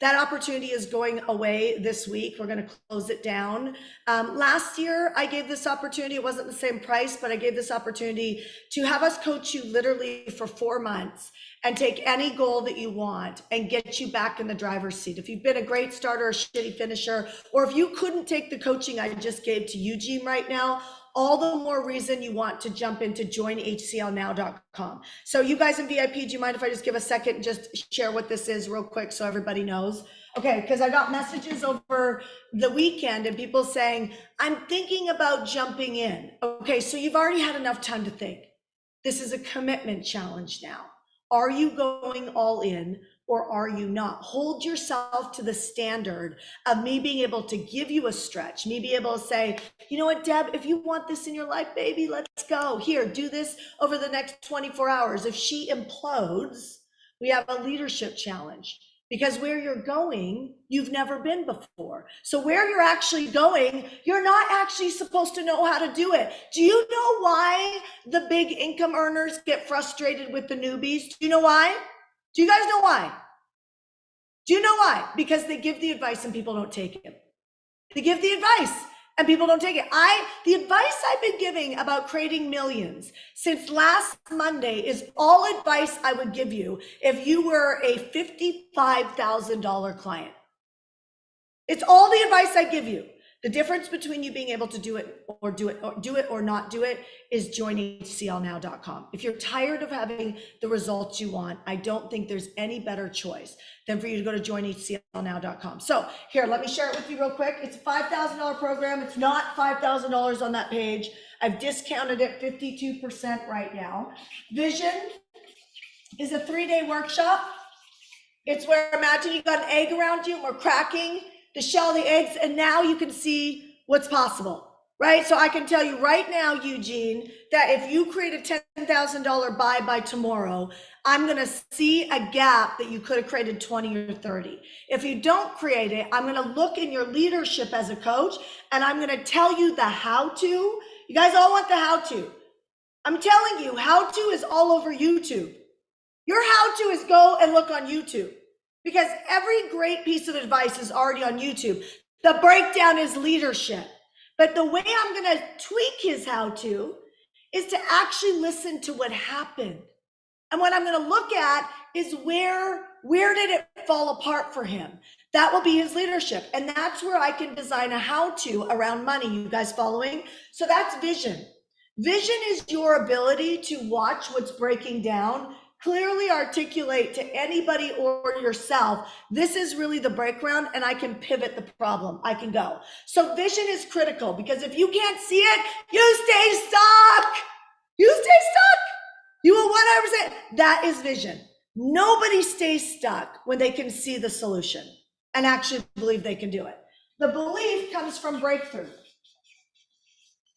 That opportunity is going away this week. We're going to close it down. Last year, I gave this opportunity. It wasn't the same price, but I gave this opportunity to have us coach you literally for 4 months and take any goal that you want and get you back in the driver's seat. If you've been a great starter, a shitty finisher, or if you couldn't take the coaching I just gave to Eugene right now, all the more reason you want to jump into joinhclnow.com. So you guys in VIP, do you mind if I just give a second and just share what this is real quick so everybody knows? Okay, because I got messages over the weekend and people saying, I'm thinking about jumping in. Okay, so you've already had enough time to think. This is a commitment challenge now. Are you going all in or are you not? Hold yourself to the standard of me being able to give you a stretch, me be able to say, you know what, Deb, if you want this in your life, baby, let's go. Here, do this over the next 24 hours. If she implodes, we have a leadership challenge. Because where you're going, you've never been before. So where you're actually going, you're not actually supposed to know how to do it. Do you know why the big income earners get frustrated with the newbies? Do you know why? Do you guys know why? Do you know why? Because they give the advice and people don't take it. They give the advice and people don't take it. The advice I've been giving about creating millions since last Monday is all advice I would give you if you were a $55,000 client. It's all the advice I give you. The difference between you being able to do it or not do it is joinhclnow.com. If you're tired of having the results you want, I don't think there's any better choice than for you to go to joinhclnow.com. So here, let me share it with you real quick. It's a $5,000 program. It's not $5,000 on that page. I've discounted it 52% right now. Vision is a 3-day workshop. It's where, imagine you got an egg around you and we're cracking the shell of the eggs, and now you can see what's possible. right? So I can tell you right now, Eugene, that if you create a $10,000 buy by tomorrow, I'm going to see a gap that you could have created 20 or 30. If you don't create it, I'm going to look in your leadership as a coach and I'm going to tell you the how to. You guys all want the how to. I'm telling you, how to is all over YouTube. Your how to is go and look on YouTube because every great piece of advice is already on YouTube. The breakdown is leadership. But the way I'm going to tweak his how to is to actually listen to what happened. And what I'm going to look at is where did it fall apart for him? That will be his leadership. And that's where I can design a how to around money. You guys following? So that's vision. Vision is your ability to watch what's breaking down, clearly articulate to anybody or yourself, this is really the breakdown and I can pivot the problem. I can go. So vision is critical because if you can't see it, you stay stuck. You stay stuck. You will 100%. That is vision. Nobody stays stuck when they can see the solution and actually believe they can do it. The belief comes from breakthrough.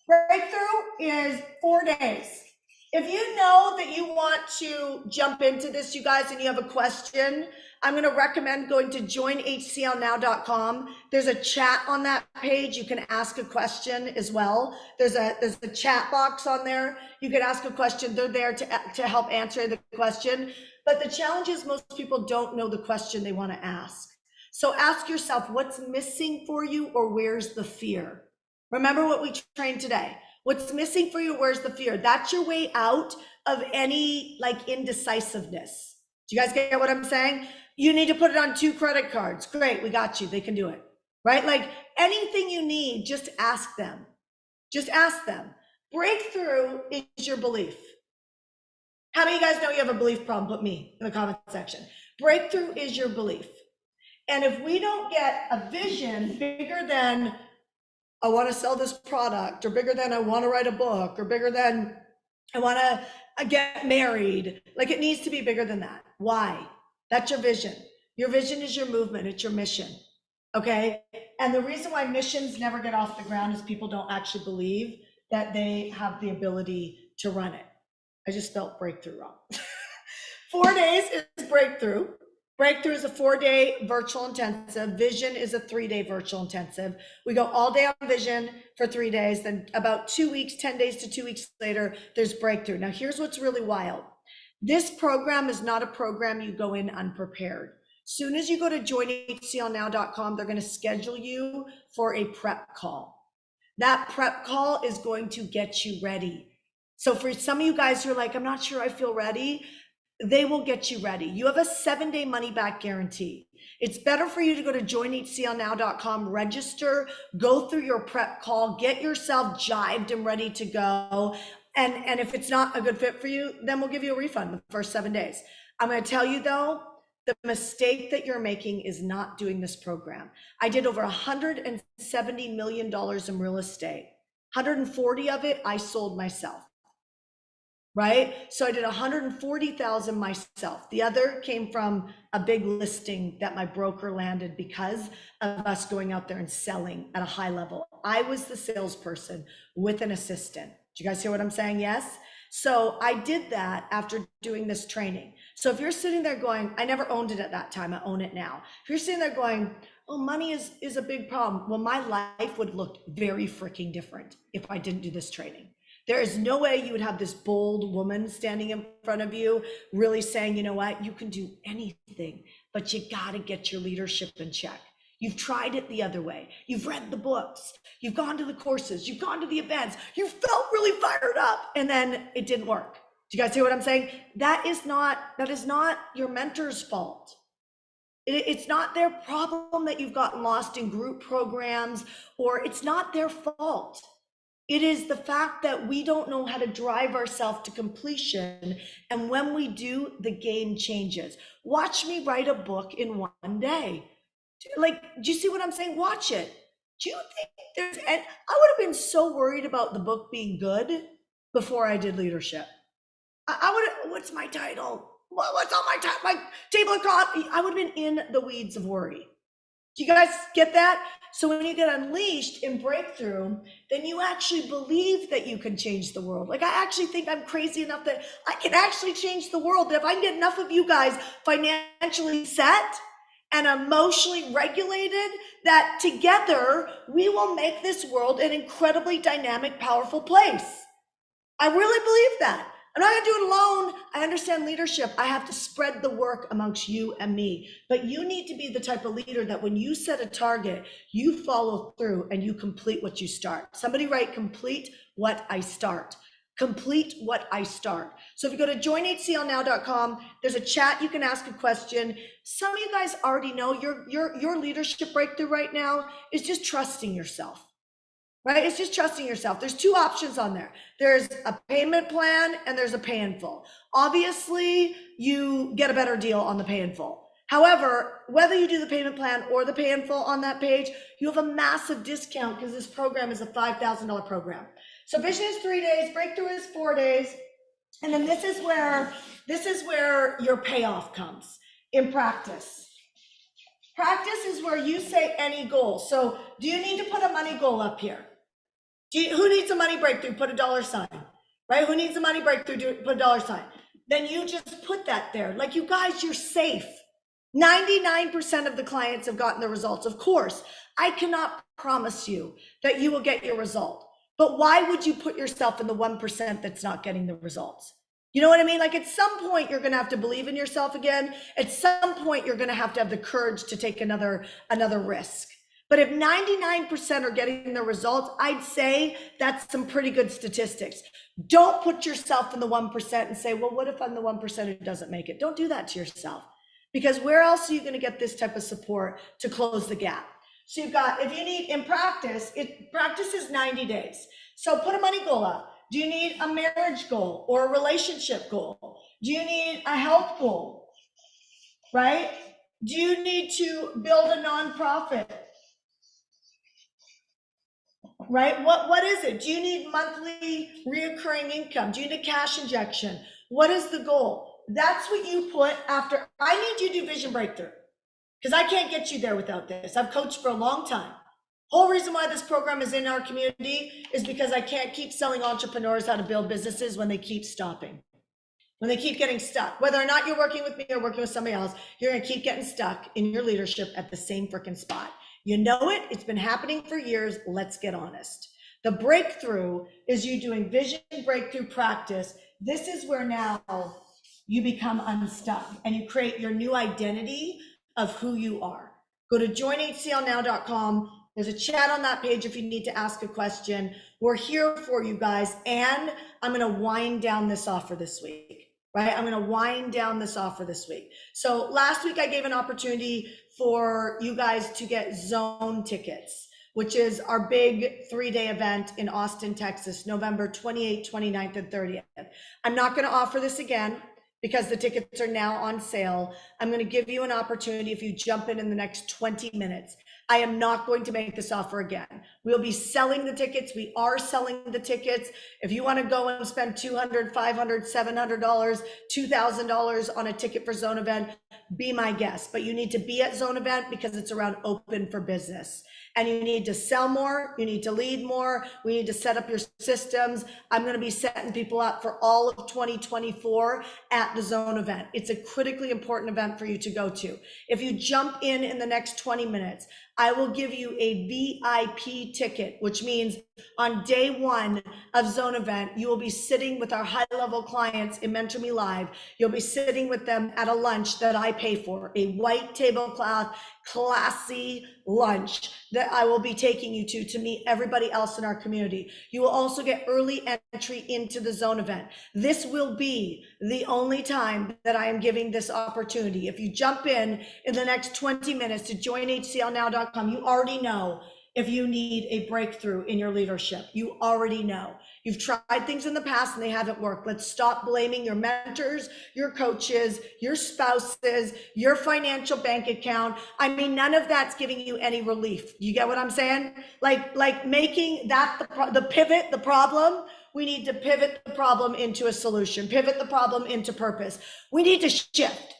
Breakthrough is 4 days. If you know that you want to jump into this, you guys, and you have a question, I'm going to recommend going to joinhclnow.com. There's a chat on that page. You can ask a question as well. There's a chat box on there. You can ask a question. They're there to help answer the question. But the challenge is most people don't know the question they want to ask. So ask yourself, what's missing for you or where's the fear? Remember what we trained today. What's missing for you? Where's the fear? That's your way out of any like indecisiveness. Do you guys get what I'm saying? You need to put it on 2 credit cards. Great, we got you. They can do it, right? Like anything you need, just ask them. Just ask them. Breakthrough is your belief. How many of you guys know you have a belief problem? Put me in the comment section. Breakthrough is your belief. And if we don't get a vision bigger than I want to sell this product, or bigger than I want to write a book, or bigger than I want to get married. Like it needs to be bigger than that. Why? That's your vision. Your vision is your movement. It's your mission. Okay. And the reason why missions never get off the ground is people don't actually believe that they have the ability to run it. I just spelled breakthrough wrong. 4 days is breakthrough. Breakthrough is a 4-day virtual intensive. Vision is a 3-day virtual intensive. We go all day on vision for 3 days. Then about 2 weeks, 10 days to 2 weeks later, there's breakthrough. Now here's what's really wild. This program is not a program you go in unprepared. Soon as you go to joinhclnow.com, they're going to schedule you for a prep call. That prep call is going to get you ready. So for some of you guys who are like, I'm not sure I feel ready, they will get you ready. You have a 7-day money back guarantee. It's better for you to go to joinhclnow.com, register, go through your prep call, get yourself jived and ready to go. And if it's not a good fit for you, then we'll give you a refund the first 7 days. I'm going to tell you though, the mistake that you're making is not doing this program. I did over $170 million in real estate. 140 of it I sold myself. Right? So I did 140,000 myself. The other came from a big listing that my broker landed because of us going out there and selling at a high level. I was the salesperson with an assistant. Do you guys hear what I'm saying? Yes. So I did that after doing this training. So if you're sitting there going, I never owned it at that time, I own it now. If you're sitting there going, oh, money is a big problem. Well, my life would look very freaking different if I didn't do this training. There is no way you would have this bold woman standing in front of you, really saying, you know what, you can do anything, but you got to get your leadership in check. You've tried it the other way. You've read the books. You've gone to the courses. You've gone to the events. You felt really fired up and then it didn't work. Do you guys hear what I'm saying? That is not your mentor's fault. It's not their problem that you've gotten lost in group programs, or it's not their fault. It is the fact that we don't know how to drive ourselves to completion. And when we do, the game changes. Watch me write a book in 1 day. Like, do you see what I'm saying? Watch it. Do you think and I would have been so worried about the book being good before I did leadership. I would have, what's my title? What's on my table of coffee? I would have been in the weeds of worry. Do you guys get that? So when you get unleashed in breakthrough, then you actually believe that you can change the world. Like, I actually think I'm crazy enough that I can actually change the world. That if I can get enough of you guys financially set and emotionally regulated, that together we will make this world an incredibly dynamic, powerful place. I really believe that. I'm not gonna do it alone. I understand leadership. I have to spread the work amongst you and me. But you need to be the type of leader that when you set a target, you follow through and you complete what you start. Somebody write, complete what I start. Complete what I start. So if you go to joinhclnow.com, there's a chat, you can ask a question. Some of you guys already know your leadership breakthrough right now is just trusting yourself. Right? It's just trusting yourself. There's two options on there. There's a payment plan and there's a pay in full. Obviously, you get a better deal on the pay in full. However, whether you do the payment plan or the pay in full on that page, you have a massive discount because this program is a $5,000 program. So Vision is 3 days, Breakthrough is 4 days. And then this is where your payoff comes in practice. Practice is where you say any goal. So do you need to put a money goal up here? Who needs a money breakthrough? Put a dollar sign, right? Who needs a money breakthrough? Put a dollar sign. Then you just put that there. Like, you guys, you're safe. 99% of the clients have gotten the results. Of course, I cannot promise you that you will get your result, but why would you put yourself in the 1% that's not getting the results? You know what I mean? Like, at some point, you're going to have to believe in yourself again. At some point, you're going to have the courage to take another risk. But if 99% are getting the results, I'd say that's some pretty good statistics. Don't put yourself in the 1% and say, well, what if I'm the 1% who doesn't make it? Don't do that to yourself, because where else are you going to get this type of support to close the gap? So you've got, if you need in practice, practice is 90 days. So put a money goal up. Do you need a marriage goal or a relationship goal? Do you need a health goal, right? Do you need to build a nonprofit? Right? What is it? Do you need monthly reoccurring income? Do you need a cash injection? What is the goal? That's what you put after. I need you to do vision breakthrough, because I can't get you there without this. I've coached for a long time. Whole reason why this program is in our community is because I can't keep selling entrepreneurs how to build businesses when they keep stopping, when they keep getting stuck. Whether or not you're working with me or working with somebody else, you're going to keep getting stuck in your leadership at the same freaking spot. You know it. It's been happening for years. Let's get honest. The breakthrough is you doing vision breakthrough practice. This is where now you become unstuck and you create your new identity of who you are. Go to joinhclnow.com. There's a chat on that page if you need to ask a question. We're here for you guys. And I'm going to wind down this offer this week. Right? I'm going to wind down this offer this week. So last week I gave an opportunity for you guys to get zone tickets, which is our big 3-day event in Austin, Texas, November 28th, 29th, and 30th. I'm not going to offer this again because the tickets are now on sale. I'm going to give you an opportunity if you jump in the next 20 minutes. I am not going to make this offer again. We'll be selling the tickets. We are selling the tickets. If you want to go and spend $200, $500, $700, $2,000 on a ticket for Zone Event, be my guest. But you need to be at Zone Event because it's around open for business. And you need to sell more, you need to lead more, we need to set up your systems. I'm going to be setting people up for all of 2024 at the Zone Event. It's a critically important event for you to go to. If you jump in the next 20 minutes, I will give you a VIP ticket, which means on day 1 of Zone Event, you will be sitting with our high-level clients in Mentor Me Live. You'll be sitting with them at a lunch that I pay for, a white tablecloth, classy lunch that I will be taking you to meet everybody else in our community. You will also get early entry into the Zone Event. This will be the only time that I am giving this opportunity. If you jump in the next 20 minutes to joinhclnow.com, you already know if you need a breakthrough in your leadership. You already know. You've tried things in the past and they haven't worked. Let's stop blaming your mentors, your coaches, your spouses, your financial bank account. I mean, none of that's giving you any relief. You get what I'm saying? Like making that the pivot, the problem. We need to pivot the problem into a solution, pivot the problem into purpose. We need to shift.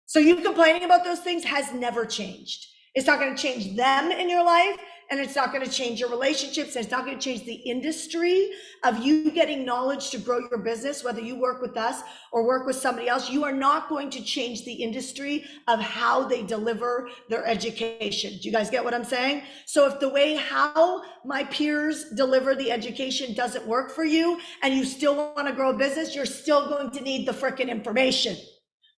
So you complaining about those things has never changed. It's not going to change them in your life. and it's not going to change your relationships, and it's not going to change the industry of you getting knowledge to grow your business, whether you work with us or work with somebody else. You are not going to change the industry of how they deliver their education. Do you guys get what I'm saying? So if the way how my peers deliver the education doesn't work for you and you still want to grow a business, you're still going to need the freaking information,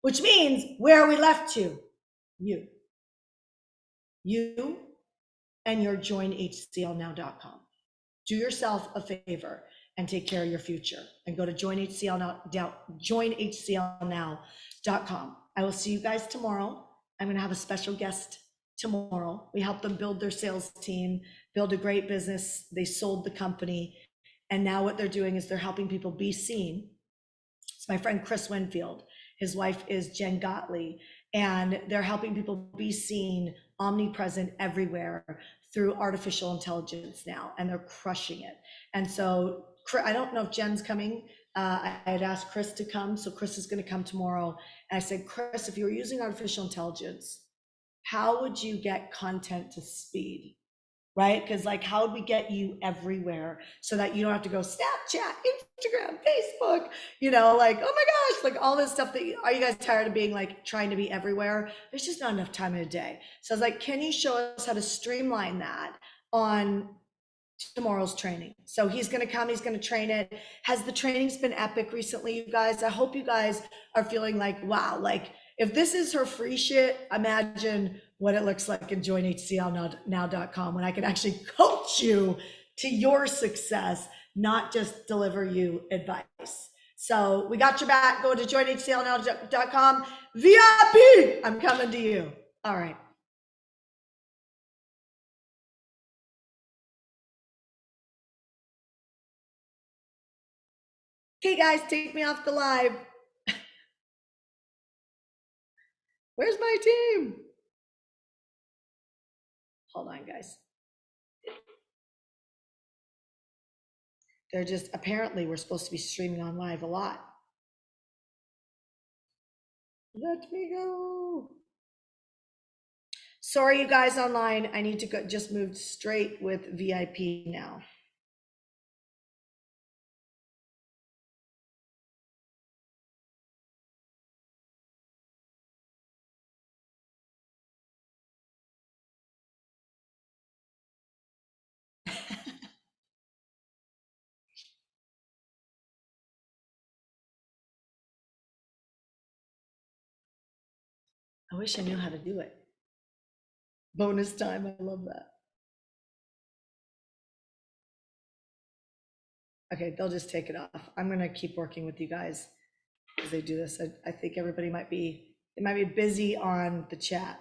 which means where are we left to? You and your joinhclnow.com. Do yourself a favor and take care of your future, and go to joinhclnow.com. I will see you guys tomorrow. I'm going to have a special guest tomorrow. We helped them build their sales team, build a great business. They sold the company, and now what they're doing is they're helping people be seen. It's my friend Chris Winfield. His wife is Jen Gottlieb, and they're helping people be seen, omnipresent everywhere through artificial intelligence now, and they're crushing it. And so I don't know if Jen's coming. I had asked Chris to come, so Chris is going to come tomorrow. And I said, Chris, if you were using artificial intelligence, how would you get content to speed? Right? Because like, how would we get you everywhere so that you don't have to go Snapchat, Instagram, Facebook, like, oh my gosh, like all this stuff are you guys tired of being like, trying to be everywhere? There's just not enough time in a day. So I was like, can you show us how to streamline that on tomorrow's training? So he's going to come, he's going to train it. Has the trainings been epic recently, you guys? I hope you guys are feeling like, wow, like if this is her free shit, imagine what it looks like in joinhclnow.com when I can actually coach you to your success, not just deliver you advice. So we got your back. Go to joinhclnow.com. VIP, I'm coming to you. All right. Okay, guys, take me off the live. Where's my team? Hold on, guys. They're just, apparently we're supposed to be streaming on live a lot. Let me go. Sorry, you guys online. I need to go, just move straight with VIP now. I wish I knew how to do it. Bonus time, I love that. Okay, they'll just take it off. I'm gonna keep working with you guys as they do this. I think everybody might be busy on the chat.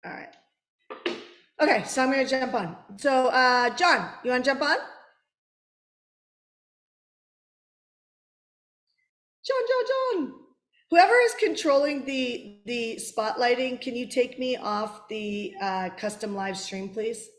All right. Okay, so I'm gonna jump on. So John, you wanna jump on? John. Whoever is controlling the spotlighting, can you take me off the custom live stream, please?